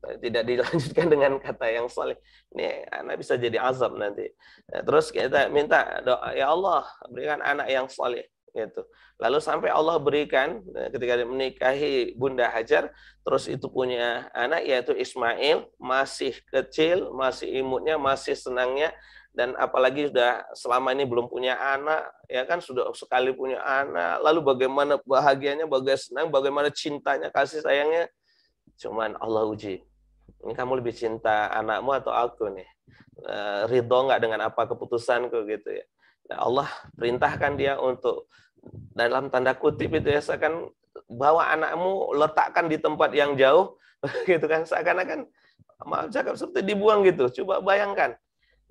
Tidak dilanjutkan dengan kata yang saleh. Ini anak bisa jadi azab nanti. Terus kita minta doa, ya Allah berikan anak yang saleh, gitu. Lalu sampai Allah berikan ketika dia menikahi Bunda Hajar, terus itu punya anak yaitu Ismail, masih kecil, masih imutnya, masih senangnya, dan apalagi sudah selama ini belum punya anak, ya kan, sudah sekali punya anak, lalu bagaimana bahagianya, bagaimana senang, bagaimana cintanya, kasih sayangnya. Cuman Allah uji, ini kamu lebih cinta anakmu atau aku nih? Ridho nggak dengan apa keputusanku, gitu, ya. Nah, Allah perintahkan dia untuk dalam tanda kutip itu, ya, seakan bawa anakmu, letakkan di tempat yang jauh, gitu kan, seakan-akan maaf cakap seperti dibuang, gitu. Coba bayangkan,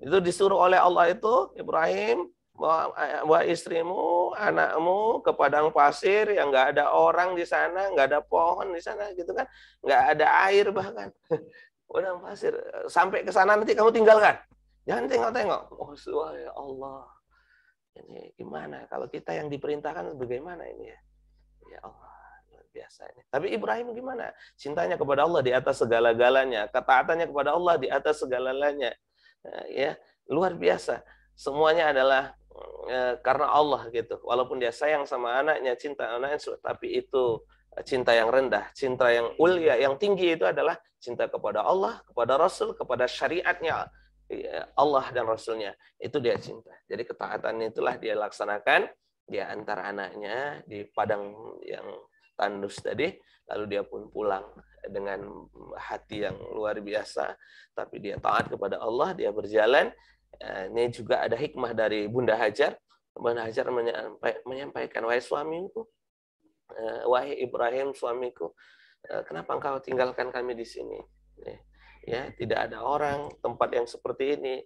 itu disuruh oleh Allah itu Ibrahim bawa istrimu, anakmu ke padang pasir yang nggak ada orang di sana, nggak ada pohon di sana, gitu kan, nggak ada air bahkan, padang pasir. Sampai ke sana nanti kamu tinggalkan, jangan tengok-tengok. Oh, ya Allah, ini gimana? Kalau kita yang diperintahkan bagaimana ini ya? Ya Allah, luar biasa ini. Tapi Ibrahim gimana? Cintanya kepada Allah di atas segala-galanya, ketaatannya kepada Allah di atas segala-galanya, ya luar biasa. Semuanya adalah karena Allah gitu. Walaupun dia sayang sama anaknya, cinta anaknya, tapi itu cinta yang rendah, cinta yang ulia, yang tinggi itu adalah cinta kepada Allah, kepada Rasul, kepada syariatnya Allah dan Rasulnya. Itu dia cinta. Jadi ketaatan itulah dia laksanakan. Dia antar anaknya di padang yang tandus tadi, lalu dia pun pulang dengan hati yang luar biasa. Tapi dia taat kepada Allah, dia berjalan. Ini juga ada hikmah dari Bunda Hajar. Bunda Hajar menyampaikan, wahai suamiku, wahai Ibrahim suamiku, kenapa engkau tinggalkan kami di sini? Ya, tidak ada orang, tempat yang seperti ini.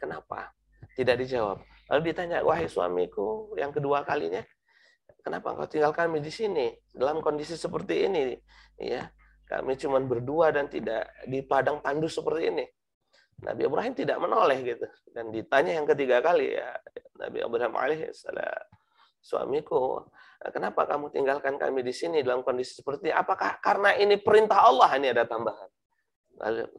Kenapa? Tidak dijawab. Lalu ditanya, wahai suamiku, yang kedua kalinya, kenapa engkau tinggal kami di sini dalam kondisi seperti ini? Ya, kami cuma berdua dan tidak di padang tandus seperti ini. Nabi Ibrahim tidak menoleh gitu. Dan ditanya yang ketiga kali, ya Nabi Ibrahim alaihissalam, suamiku, kenapa kamu tinggalkan kami di sini dalam kondisi seperti ini? Apakah karena ini perintah Allah? Ini ada tambahan. Lalu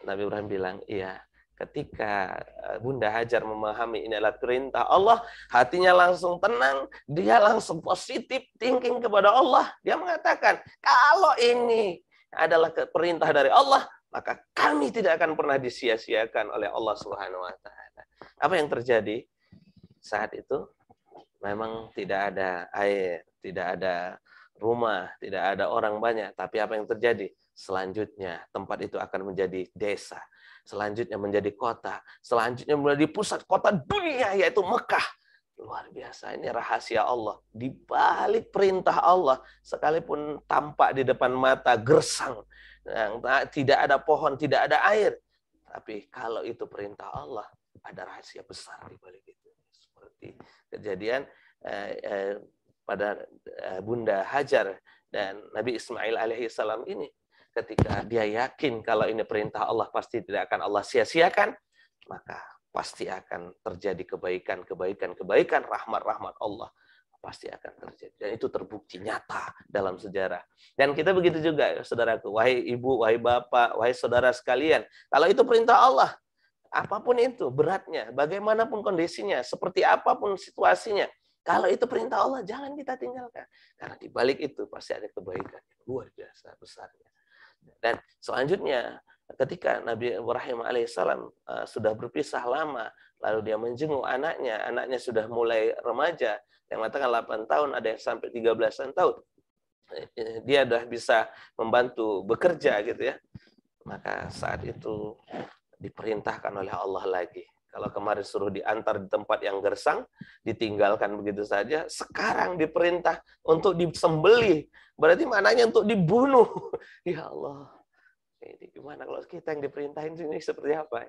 Nabi Ibrahim bilang, iya. Ketika Bunda Hajar memahami ini adalah perintah Allah, hatinya langsung tenang, dia langsung positif thinking kepada Allah. Dia mengatakan, kalau ini adalah perintah dari Allah, maka kami tidak akan pernah disia-siakan oleh Allah Subhanahu wa taala. Apa yang terjadi saat itu? Memang tidak ada air, tidak ada rumah, tidak ada orang banyak, tapi apa yang terjadi? Selanjutnya tempat itu akan menjadi desa, selanjutnya menjadi kota, selanjutnya menjadi pusat kota dunia yaitu Mekah. Luar biasa, ini rahasia Allah. Di balik perintah Allah, sekalipun tampak di depan mata gersang, tidak ada pohon, tidak ada air, tapi kalau itu perintah Allah, ada rahasia besar di balik itu. Seperti kejadian pada Bunda Hajar dan Nabi Ismail alaihissalam ini. Ketika dia yakin kalau ini perintah Allah pasti tidak akan Allah sia-siakan, maka pasti akan terjadi kebaikan, rahmat Allah pasti akan terjadi. Dan itu terbukti nyata dalam sejarah. Dan kita begitu juga, saudaraku, wahai ibu, wahai bapak, wahai saudara sekalian, kalau itu perintah Allah, apapun itu beratnya, bagaimanapun kondisinya, seperti apapun situasinya, kalau itu perintah Allah, jangan kita tinggalkan. Karena di balik itu pasti ada kebaikan yang luar biasa besarnya. Dan selanjutnya ketika Nabi Ibrahim alaihissalam sudah berpisah lama, lalu dia menjenguk anaknya sudah mulai remaja, yang mengatakan 8 tahun, ada yang sampai 13 tahun. Dia sudah bisa membantu bekerja gitu ya. Maka saat itu diperintahkan oleh Allah lagi. Kalau kemarin suruh diantar di tempat yang gersang, ditinggalkan begitu saja, sekarang diperintah untuk disembelih. Berarti maknanya untuk dibunuh. Ya Allah. Ini gimana kalau kita yang diperintahin ini seperti apa?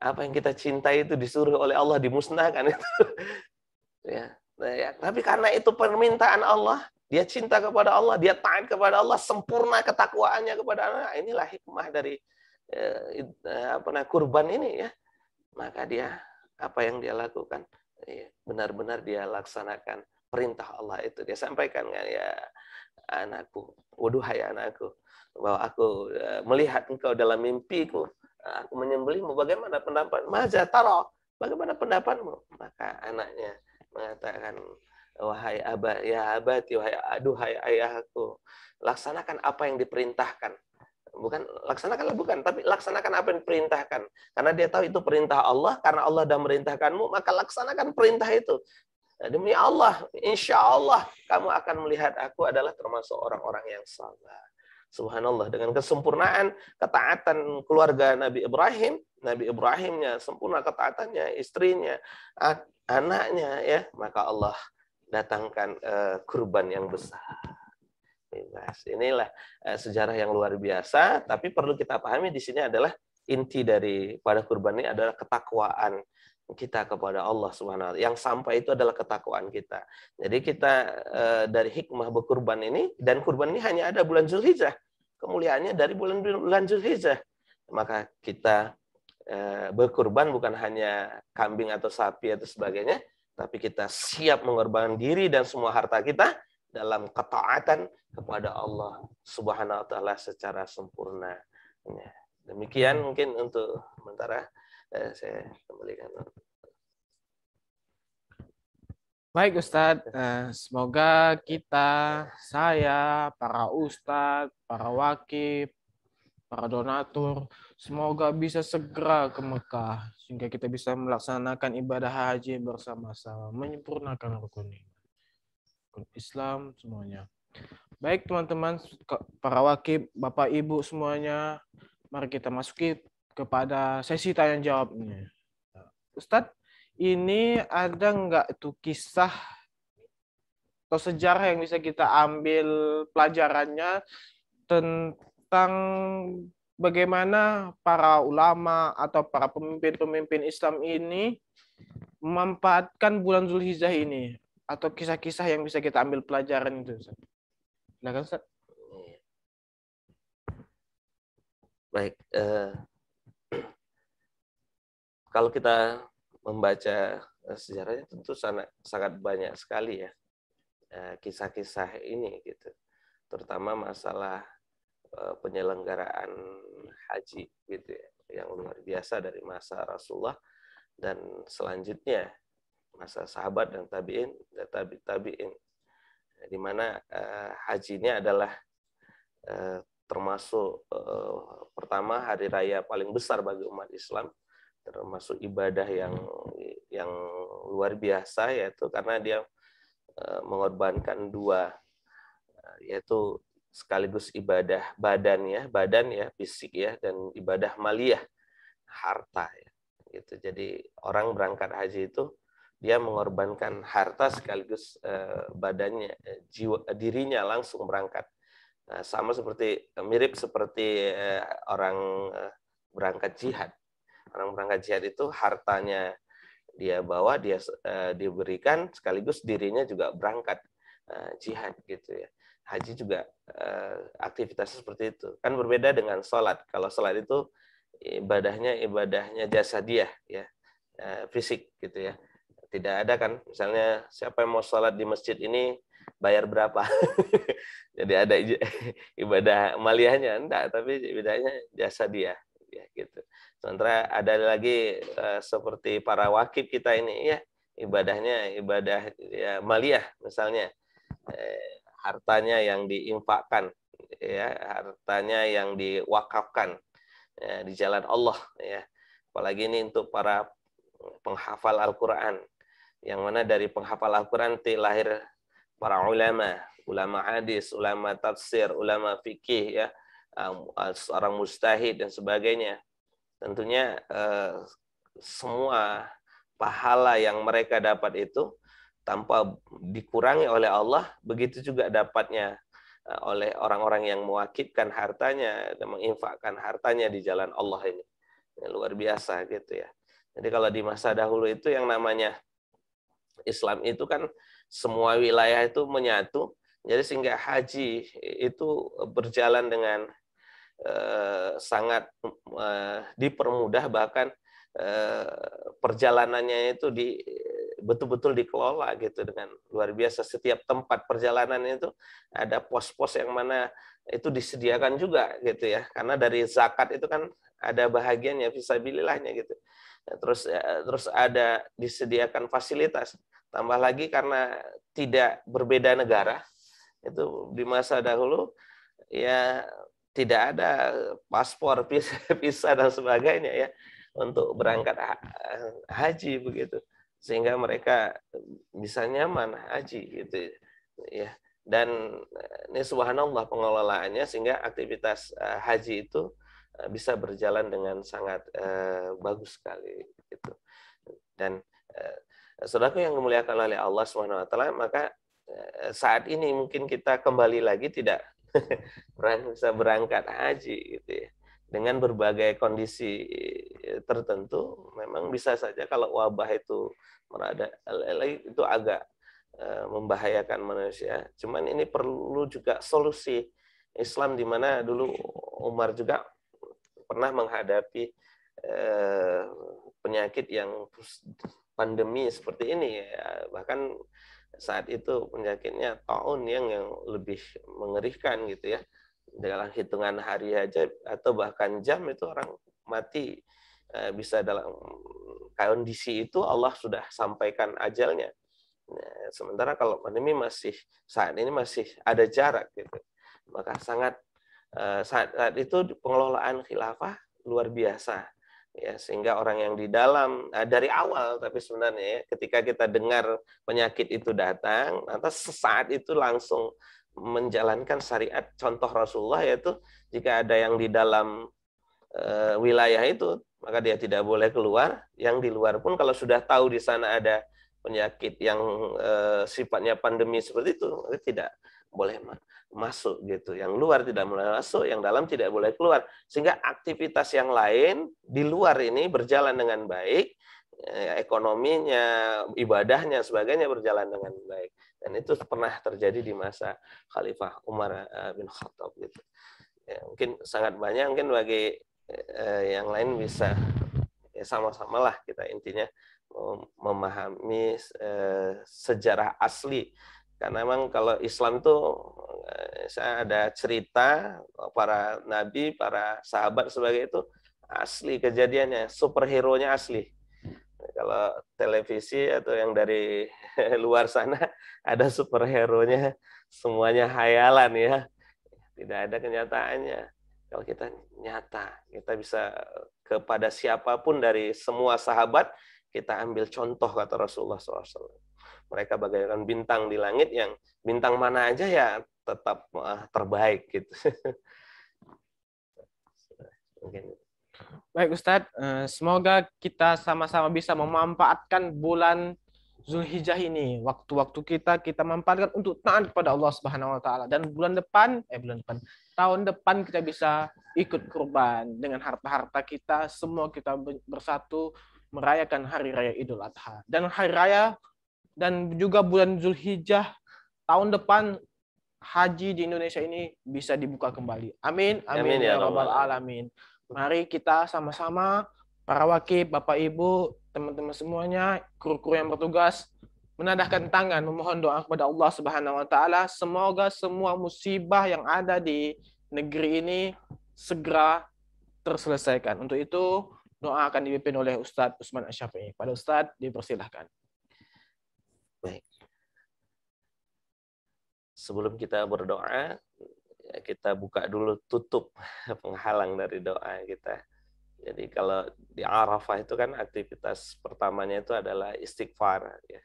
Apa yang kita cintai itu disuruh oleh Allah dimusnahkan itu. Ya. Nah, ya. Tapi karena itu permintaan Allah, dia cinta kepada Allah, dia taat kepada Allah, sempurna ketakwaannya kepada Allah. Inilah hikmah dari kurban ini ya. Maka dia apa yang dia lakukan? Benar-benar dia laksanakan perintah Allah itu. Dia sampaikan, ya anakku, waduhai anakku, bahwa aku melihat engkau dalam mimpiku, aku menyembelihmu, bagaimana pendapat? Maza taro, bagaimana pendapatmu? Maka anaknya mengatakan, wahai abah, ya abati, wahai ayahku, laksanakan apa yang diperintahkan. Bukan laksanakanlah, bukan, tapi laksanakan apa yang diperintahkan. Karena dia tahu itu perintah Allah, karena Allah sudah merintahkanmu, maka laksanakan perintah itu. Demi Allah, insya Allah kamu akan melihat aku adalah termasuk orang-orang yang sabar. Subhanallah, dengan kesempurnaan ketaatan keluarga Nabi Ibrahim, Nabi Ibrahimnya sempurna ketaatannya, istrinya, anaknya, ya, maka Allah datangkan kurban yang besar. Inilah sejarah yang luar biasa, tapi perlu kita pahami di sini adalah inti dari pada kurban ini adalah ketakwaan. kita kepada Allah Subhanahu wa taala. Yang sampai itu adalah ketakwaan kita. Jadi kita dari hikmah berkurban ini, dan kurban ini hanya ada bulan Zulhijjah. Kemuliaannya dari bulan Zulhijjah. Maka kita berkurban bukan hanya kambing atau sapi atau sebagainya, tapi kita siap mengorbankan diri dan semua harta kita dalam ketaatan kepada Allah Subhanahu wa taala secara sempurna. Demikian mungkin untuk sementara saya kembalikan.
Baik Ustadz, semoga kita, saya, para ustadz, para wakil, para donatur, semoga bisa segera ke Mekah sehingga kita bisa melaksanakan ibadah haji bersama-sama, menyempurnakan rukun Islam semuanya. Baik teman-teman, para wakil, Bapak Ibu semuanya, mari kita masuki kepada sesi tanya jawabnya. Ustadz, ini ada nggak itu kisah atau sejarah yang bisa kita ambil pelajarannya tentang bagaimana para ulama atau para pemimpin-pemimpin Islam ini memanfaatkan bulan Zulhijjah ini, atau kisah-kisah yang bisa kita ambil pelajaran itu, Ustaz? Silakan, Ustaz.
Baik, kalau kita membaca sejarahnya tentu sangat banyak sekali ya kisah-kisah ini gitu, terutama masalah penyelenggaraan haji gitu ya, yang luar biasa dari masa Rasulullah dan selanjutnya masa sahabat dan tabi'in dan tabi'in, di mana haji ini adalah termasuk pertama hari raya paling besar bagi umat Islam, termasuk ibadah yang luar biasa, yaitu karena dia mengorbankan dua, yaitu sekaligus ibadah badan ya fisik ya, dan ibadah maliyah harta ya gitu. Jadi orang berangkat haji itu dia mengorbankan harta sekaligus badannya, dirinya langsung berangkat, sama seperti mirip seperti orang berangkat jihad. Orang berangkat jihad itu hartanya dia bawa, dia diberikan, sekaligus dirinya juga berangkat jihad gitu ya. Haji juga aktivitas seperti itu. Kan berbeda dengan sholat. Kalau sholat itu ibadahnya jasadiah ya, fisik gitu ya. Tidak ada kan, misalnya siapa yang mau sholat di masjid ini bayar berapa? Jadi ada ibadah maliyahnya, enggak, tapi ibadahnya jasadiah ya gitu. Sementara ada lagi seperti para wakil kita ini ya, ibadahnya ibadah ya maliyah, misalnya hartanya yang diinfakkan ya, hartanya yang diwakafkan ya, di jalan Allah ya. Apalagi ini untuk para penghafal Al-Qur'an, yang mana dari penghafal Al-Qur'an lahir para ulama hadis, ulama tafsir, ulama fikih ya, seorang mujtahid dan sebagainya. Tentunya semua pahala yang mereka dapat itu tanpa dikurangi oleh Allah, begitu juga dapatnya oleh orang-orang yang mewakilkan hartanya dan menginfakkan hartanya di jalan Allah ini. Luar biasa gitu ya. Jadi kalau di masa dahulu itu yang namanya Islam itu kan semua wilayah itu menyatu, jadi sehingga haji itu berjalan dengan sangat dipermudah, bahkan perjalanannya itu betul-betul dikelola gitu dengan luar biasa. Setiap tempat perjalanan itu ada pos-pos yang mana itu disediakan juga gitu ya, karena dari zakat itu kan ada bahagiannya fisabilillahnya gitu. Terus ada disediakan fasilitas, tambah lagi karena tidak berbeda negara itu di masa dahulu ya, tidak ada paspor, visa dan sebagainya ya untuk berangkat haji begitu, sehingga mereka bisa nyaman haji gitu ya. Dan ini subhanallah pengelolaannya, sehingga aktivitas haji itu bisa berjalan dengan sangat bagus sekali gitu. Dan saudaraku yang dimuliakan oleh Allah Subhanahu wa taala, maka saat ini mungkin kita kembali lagi tidak bisa berangkat haji gitu ya, dengan berbagai kondisi tertentu. memang bisa saja kalau wabah itu itu agak membahayakan manusia. Cuman ini perlu juga solusi Islam, di mana dulu Umar juga pernah menghadapi penyakit yang pandemi seperti ini ya. Bahkan saat itu penyakitnya taun yang lebih mengerikan gitu ya. Dalam hitungan hari aja atau bahkan jam itu orang mati, bisa dalam kondisi itu Allah sudah sampaikan ajalnya. Nah, sementara kalau pandemi saat ini masih ada jarak gitu. Maka saat itu pengelolaan khilafah luar biasa ya, sehingga orang yang di dalam dari awal, tapi sebenarnya ya, ketika kita dengar penyakit itu datang, lantas sesaat itu langsung menjalankan syariat contoh Rasulullah, yaitu jika ada yang di dalam wilayah itu maka dia tidak boleh keluar. Yang di luar pun kalau sudah tahu di sana ada penyakit yang sifatnya pandemi seperti itu, maka tidak boleh masuk gitu. Yang luar tidak boleh masuk, yang dalam tidak boleh keluar. Sehingga aktivitas yang lain di luar ini berjalan dengan baik, ekonominya, ibadahnya, sebagainya berjalan dengan baik. Dan itu pernah terjadi di masa Khalifah Umar bin Khattab gitu. Ya, mungkin sangat banyak, mungkin bagi yang lain bisa ya sama-samalah kita intinya memahami sejarah asli. Karena memang kalau Islam tuh saya ada cerita para nabi, para sahabat sebagai itu asli kejadiannya, superhero-nya asli. Kalau televisi atau yang dari luar sana ada superhero-nya, semuanya hayalan ya. Tidak ada kenyataannya. Kalau kita nyata, kita bisa kepada siapapun dari semua sahabat, kita ambil contoh kata Rasulullah SAW. Mereka bagaikan bintang di langit yang bintang mana aja ya tetap terbaik gitu.
Baik Ustadz, semoga kita sama-sama bisa memanfaatkan bulan Zulhijjah ini. Waktu-waktu kita manfaatkan untuk taat kepada Allah Subhanahu wa taala, dan tahun depan kita bisa ikut kurban dengan harta-harta kita, semua kita bersatu merayakan hari raya Idul Adha. Dan hari raya dan juga bulan Zulhijjah tahun depan haji di Indonesia ini bisa dibuka kembali. Amin. Amin ya rabbal alamin. Mari kita sama-sama, para wakil, Bapak Ibu, teman-teman semuanya, kru-kru yang bertugas, menadahkan tangan, memohon doa kepada Allah Subhanahu wa taala, semoga semua musibah yang ada di negeri ini segera terselesaikan. Untuk itu, doa akan dipimpin oleh Ustadz Usman Asy-Syafi'i. Pada Ustadz, dipersilahkan.
Baik. Sebelum kita berdoa, kita buka dulu tutup penghalang dari doa kita. Jadi kalau di Arafah itu kan aktivitas pertamanya itu adalah istighfar ya.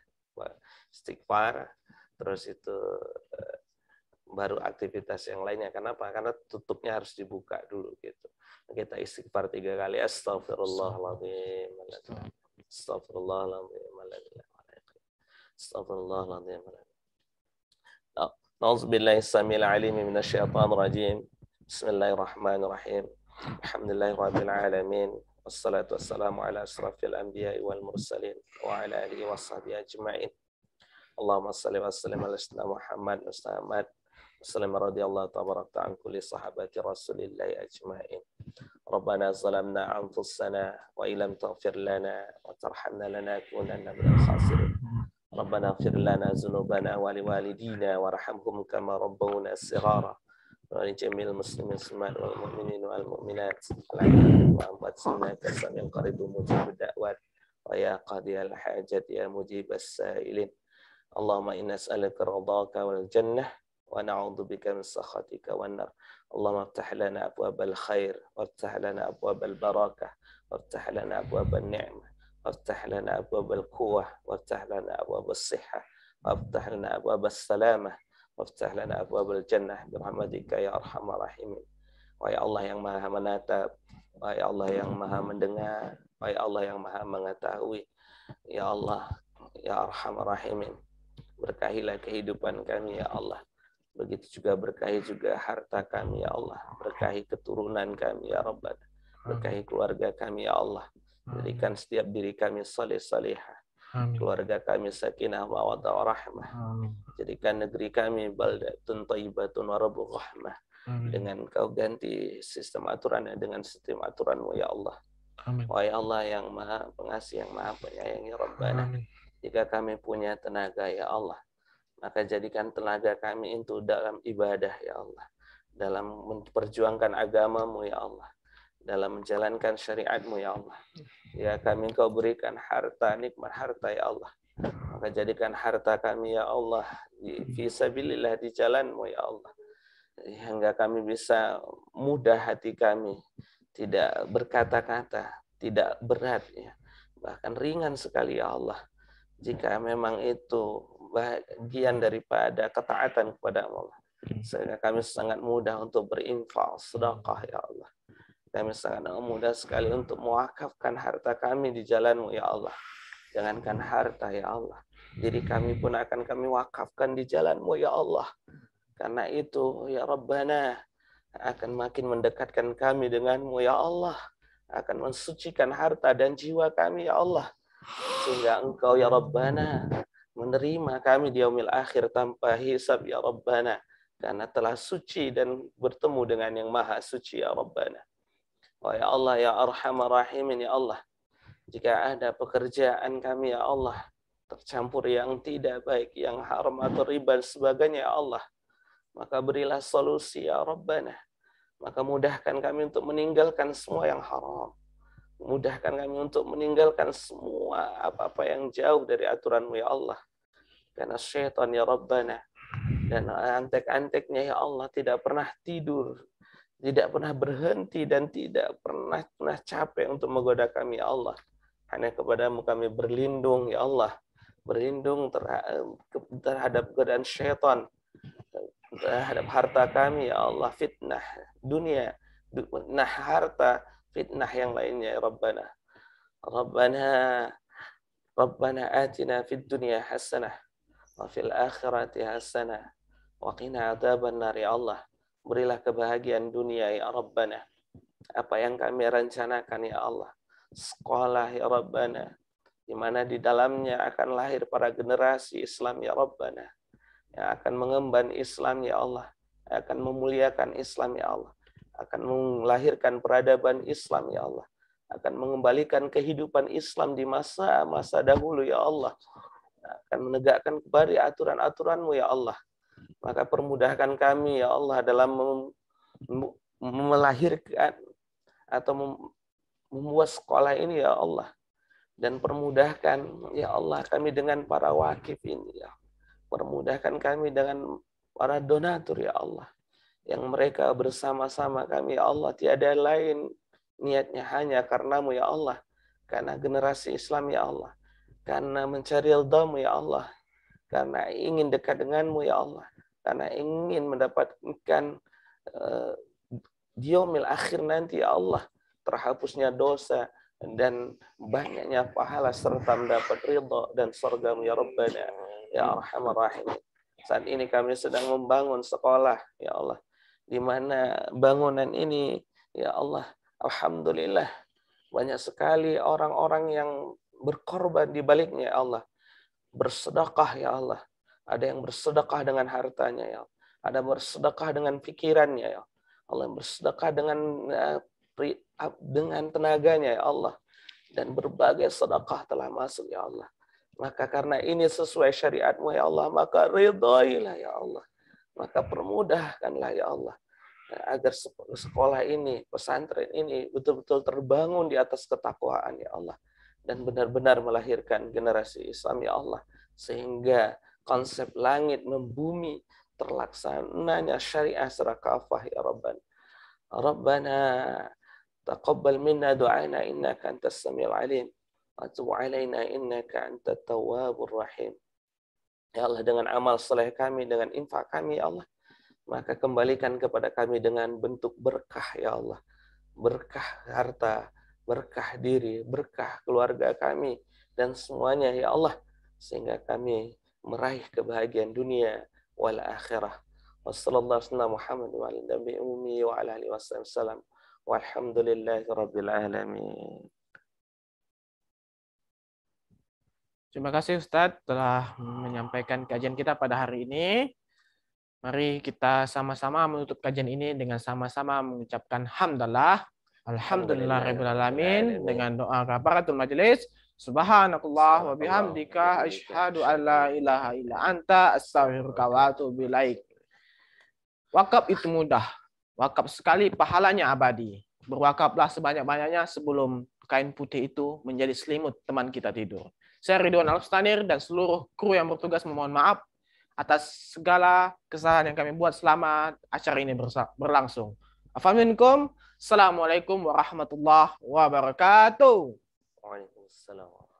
Istighfar, terus itu baru aktivitas yang lainnya. Kenapa? Karena tutupnya harus dibuka dulu gitu. Kita istighfar 3 kali, astagfirullahaladzim, astagfirullahaladzim, astagfirullahaladzim. A'udzubillahi samil alim minasyaitonir rajim. Bismillahirrahmanirrahim. Alhamdulillahirabbil alamin. Wassalatu wassalamu ala asrafil anbiya'i wal mursalin wa ala alihi washabbihi ajma'in. Allahumma shalli wa sallim ala sayyidina Muhammad sallam radhiyallahu tabaraka an kulli sahabati Rasulillah ajma'in. Rabbana zalamna anfusana wa illam taghfir lana wa tarhamna lanakunanna minal khasirin. ربنا اغفر لنا ذنوبنا ولوالدينا وارحمهم كما ربونا صغارا ولجميع المسلمين والمؤمنين والمؤمنات وأموات إنك سميع قريب مجيب الدعوات ويا قاضي الحاجات يا مجيب السائلين اللهم إنا نسألك رضاك والجنة ونعوذ بك من سخطك والنار اللهم افتح لنا أبواب الخير وافتح لنا أبواب البركة وافتح لنا أبواب النعمة وافتح لنا أبواب القوة وافتح لنا أبواب الصحة وافتح لنا أبواب السلامة وافتح لنا أبواب الجنة برحمتك يا أرحم الراحمين. Wahai Allah yang maha menatap, wahai Allah yang maha mendengar, wahai Allah yang maha mengetahui, ya Allah ya Arhamar Rahimin, berkahilah kehidupan kami ya Allah, begitu juga berkahi juga harta kami ya Allah, berkahi keturunan kami ya Rabbana, berkahi keluarga kami ya Allah, Jadikan setiap diri kami saleh salihah, keluarga kami sakinah mawaddah warahmah. Jadikan negeri kami baldatun thayyibatun warabur rahmah. Dengan kau ganti sistem aturannya dengan sistem aturanmu ya Allah. Wahai Allah yang maha pengasih, yang maha penyayang ya Rabbana. Jika kami punya tenaga ya Allah, maka jadikan tenaga kami itu dalam ibadah ya Allah, dalam memperjuangkan agamamu ya Allah, dalam menjalankan syariatmu ya Allah. Ya kami kau berikan harta, nikmat harta ya Allah, maka jadikan harta kami ya Allah fi sabilillah, di jalanmu ya Allah, hingga kami bisa mudah hati kami, tidak berkata-kata, tidak berat ya, bahkan ringan sekali ya Allah, jika memang itu bagian daripada ketaatan kepada Allah. Sehingga kami sangat mudah untuk berinfak, sedekah ya Allah. Kami sangat mudah sekali untuk mewakafkan harta kami di jalan-Mu ya Allah. Jangankan harta ya Allah, jadi kami pun akan kami wakafkan di jalan-Mu ya Allah. Karena itu ya Rabbana akan makin mendekatkan kami dengan-Mu ya Allah, akan mensucikan harta dan jiwa kami ya Allah, sehingga Engkau ya Rabbana menerima kami di yaumil akhir tanpa hisab ya Rabbana, karena telah suci dan bertemu dengan yang maha suci ya Rabbana. Oh ya Allah ya Arhamar Rahimin ya Allah, jika ada pekerjaan kami ya Allah tercampur yang tidak baik, yang haram atau riba dan sebagainya ya Allah, maka berilah solusi ya Rabbana. Maka mudahkan kami untuk meninggalkan semua yang haram. Mudahkan kami untuk meninggalkan semua apa-apa yang jauh dari aturan-Mu ya Allah. Karena syaitan ya Rabbana dan antek-anteknya ya Allah tidak pernah tidur, tidak pernah berhenti, dan tidak pernah capek untuk menggoda kami ya Allah. Hanya kepada-Mu kami berlindung ya Allah. Berlindung terhadap godaan syaitan, terhadap harta kami ya Allah, fitnah dunia, fitnah harta, fitnah yang lainnya ya Rabbana. Rabbana atina fid dunya hasanah wa fil akhirati hasanah wa qina adzabannar ya Allah. Berilah kebahagiaan dunia ya Rabbana. Apa yang kami rencanakan ya Allah, sekolah ya Rabbana, di mana di dalamnya akan lahir para generasi Islam ya Rabbana, yang akan mengemban Islam ya Allah, akan memuliakan Islam ya Allah, akan melahirkan peradaban Islam ya Allah, akan mengembalikan kehidupan Islam di masa-masa dahulu ya Allah, akan menegakkan kembali aturan-aturan-Mu ya Allah. Maka permudahkan kami ya Allah dalam melahirkan atau membuat sekolah ini ya Allah, dan permudahkan ya Allah kami dengan para wakif ini ya. Permudahkan kami dengan para donatur ya Allah, yang mereka bersama-sama kami ya Allah, tiada lain niatnya hanya karena-Mu ya Allah, karena generasi Islam ya Allah, karena mencari ridha-Mu ya Allah, karena ingin dekat dengan-Mu ya Allah, karena ingin mendapatkan di yaumil akhir nanti ya Allah, terhapusnya dosa dan banyaknya pahala serta mendapat ridha dan surga-Mu ya Rabbana ya Arhamar Rahimin. Saat ini kami sedang membangun sekolah ya Allah, di mana bangunan ini ya Allah, alhamdulillah banyak sekali orang-orang yang berkorban di baliknya ya Allah, bersedekah ya Allah. Ada yang bersedekah dengan hartanya ya Allah, ada yang bersedekah dengan pikirannya ya Allah, yang bersedekah dengan tenaganya ya Allah, dan berbagai sedekah telah masuk ya Allah. Maka karena ini sesuai syariat-Mu ya Allah, maka ridhailah ya Allah, maka permudahkanlah ya Allah, agar sekolah ini, pesantren ini betul-betul terbangun di atas ketakwaan ya Allah, dan benar-benar melahirkan generasi Islam ya Allah, sehingga konsep langit membumi terlaksananya syariah secara kafah ya Rabbana. Rabbana taqabbal minna du'ana innaka antas samiul alim wa tub alaina innaka antat tawwabur rahim. Ya Allah, dengan amal saleh kami, dengan infak kami ya Allah, maka kembalikan kepada kami dengan bentuk berkah ya Allah, berkah harta, berkah diri, berkah keluarga kami dan semuanya ya Allah, sehingga kami meraih kebahagiaan dunia wal akhirah. Wassallallahu ala Muhammad wa ala nabi ummi wa ala alihi wasallam. Walhamdulillahi rabbil alamin.
Terima kasih Ustadz telah menyampaikan kajian kita pada hari ini. Mari kita sama-sama menutup kajian ini dengan sama-sama mengucapkan hamdalah. Alhamdulillahirabbil alamin dengan doa kafaratul majelis. Subhanakallah wa bihamdika asyhadu an la ilaha illa anta astaghfiruka wa atubu ilaik. Wakaf itu mudah. Wakaf sekali pahalanya abadi. Berwakaflah sebanyak-banyaknya sebelum kain putih itu menjadi selimut teman kita tidur. Saya Ridwan Al-Stanir dan seluruh kru yang bertugas memohon maaf atas segala kesalahan yang kami buat selama acara ini berlangsung. Assalamualaikum warahmatullahi wabarakatuh.
Waalaikumsalam.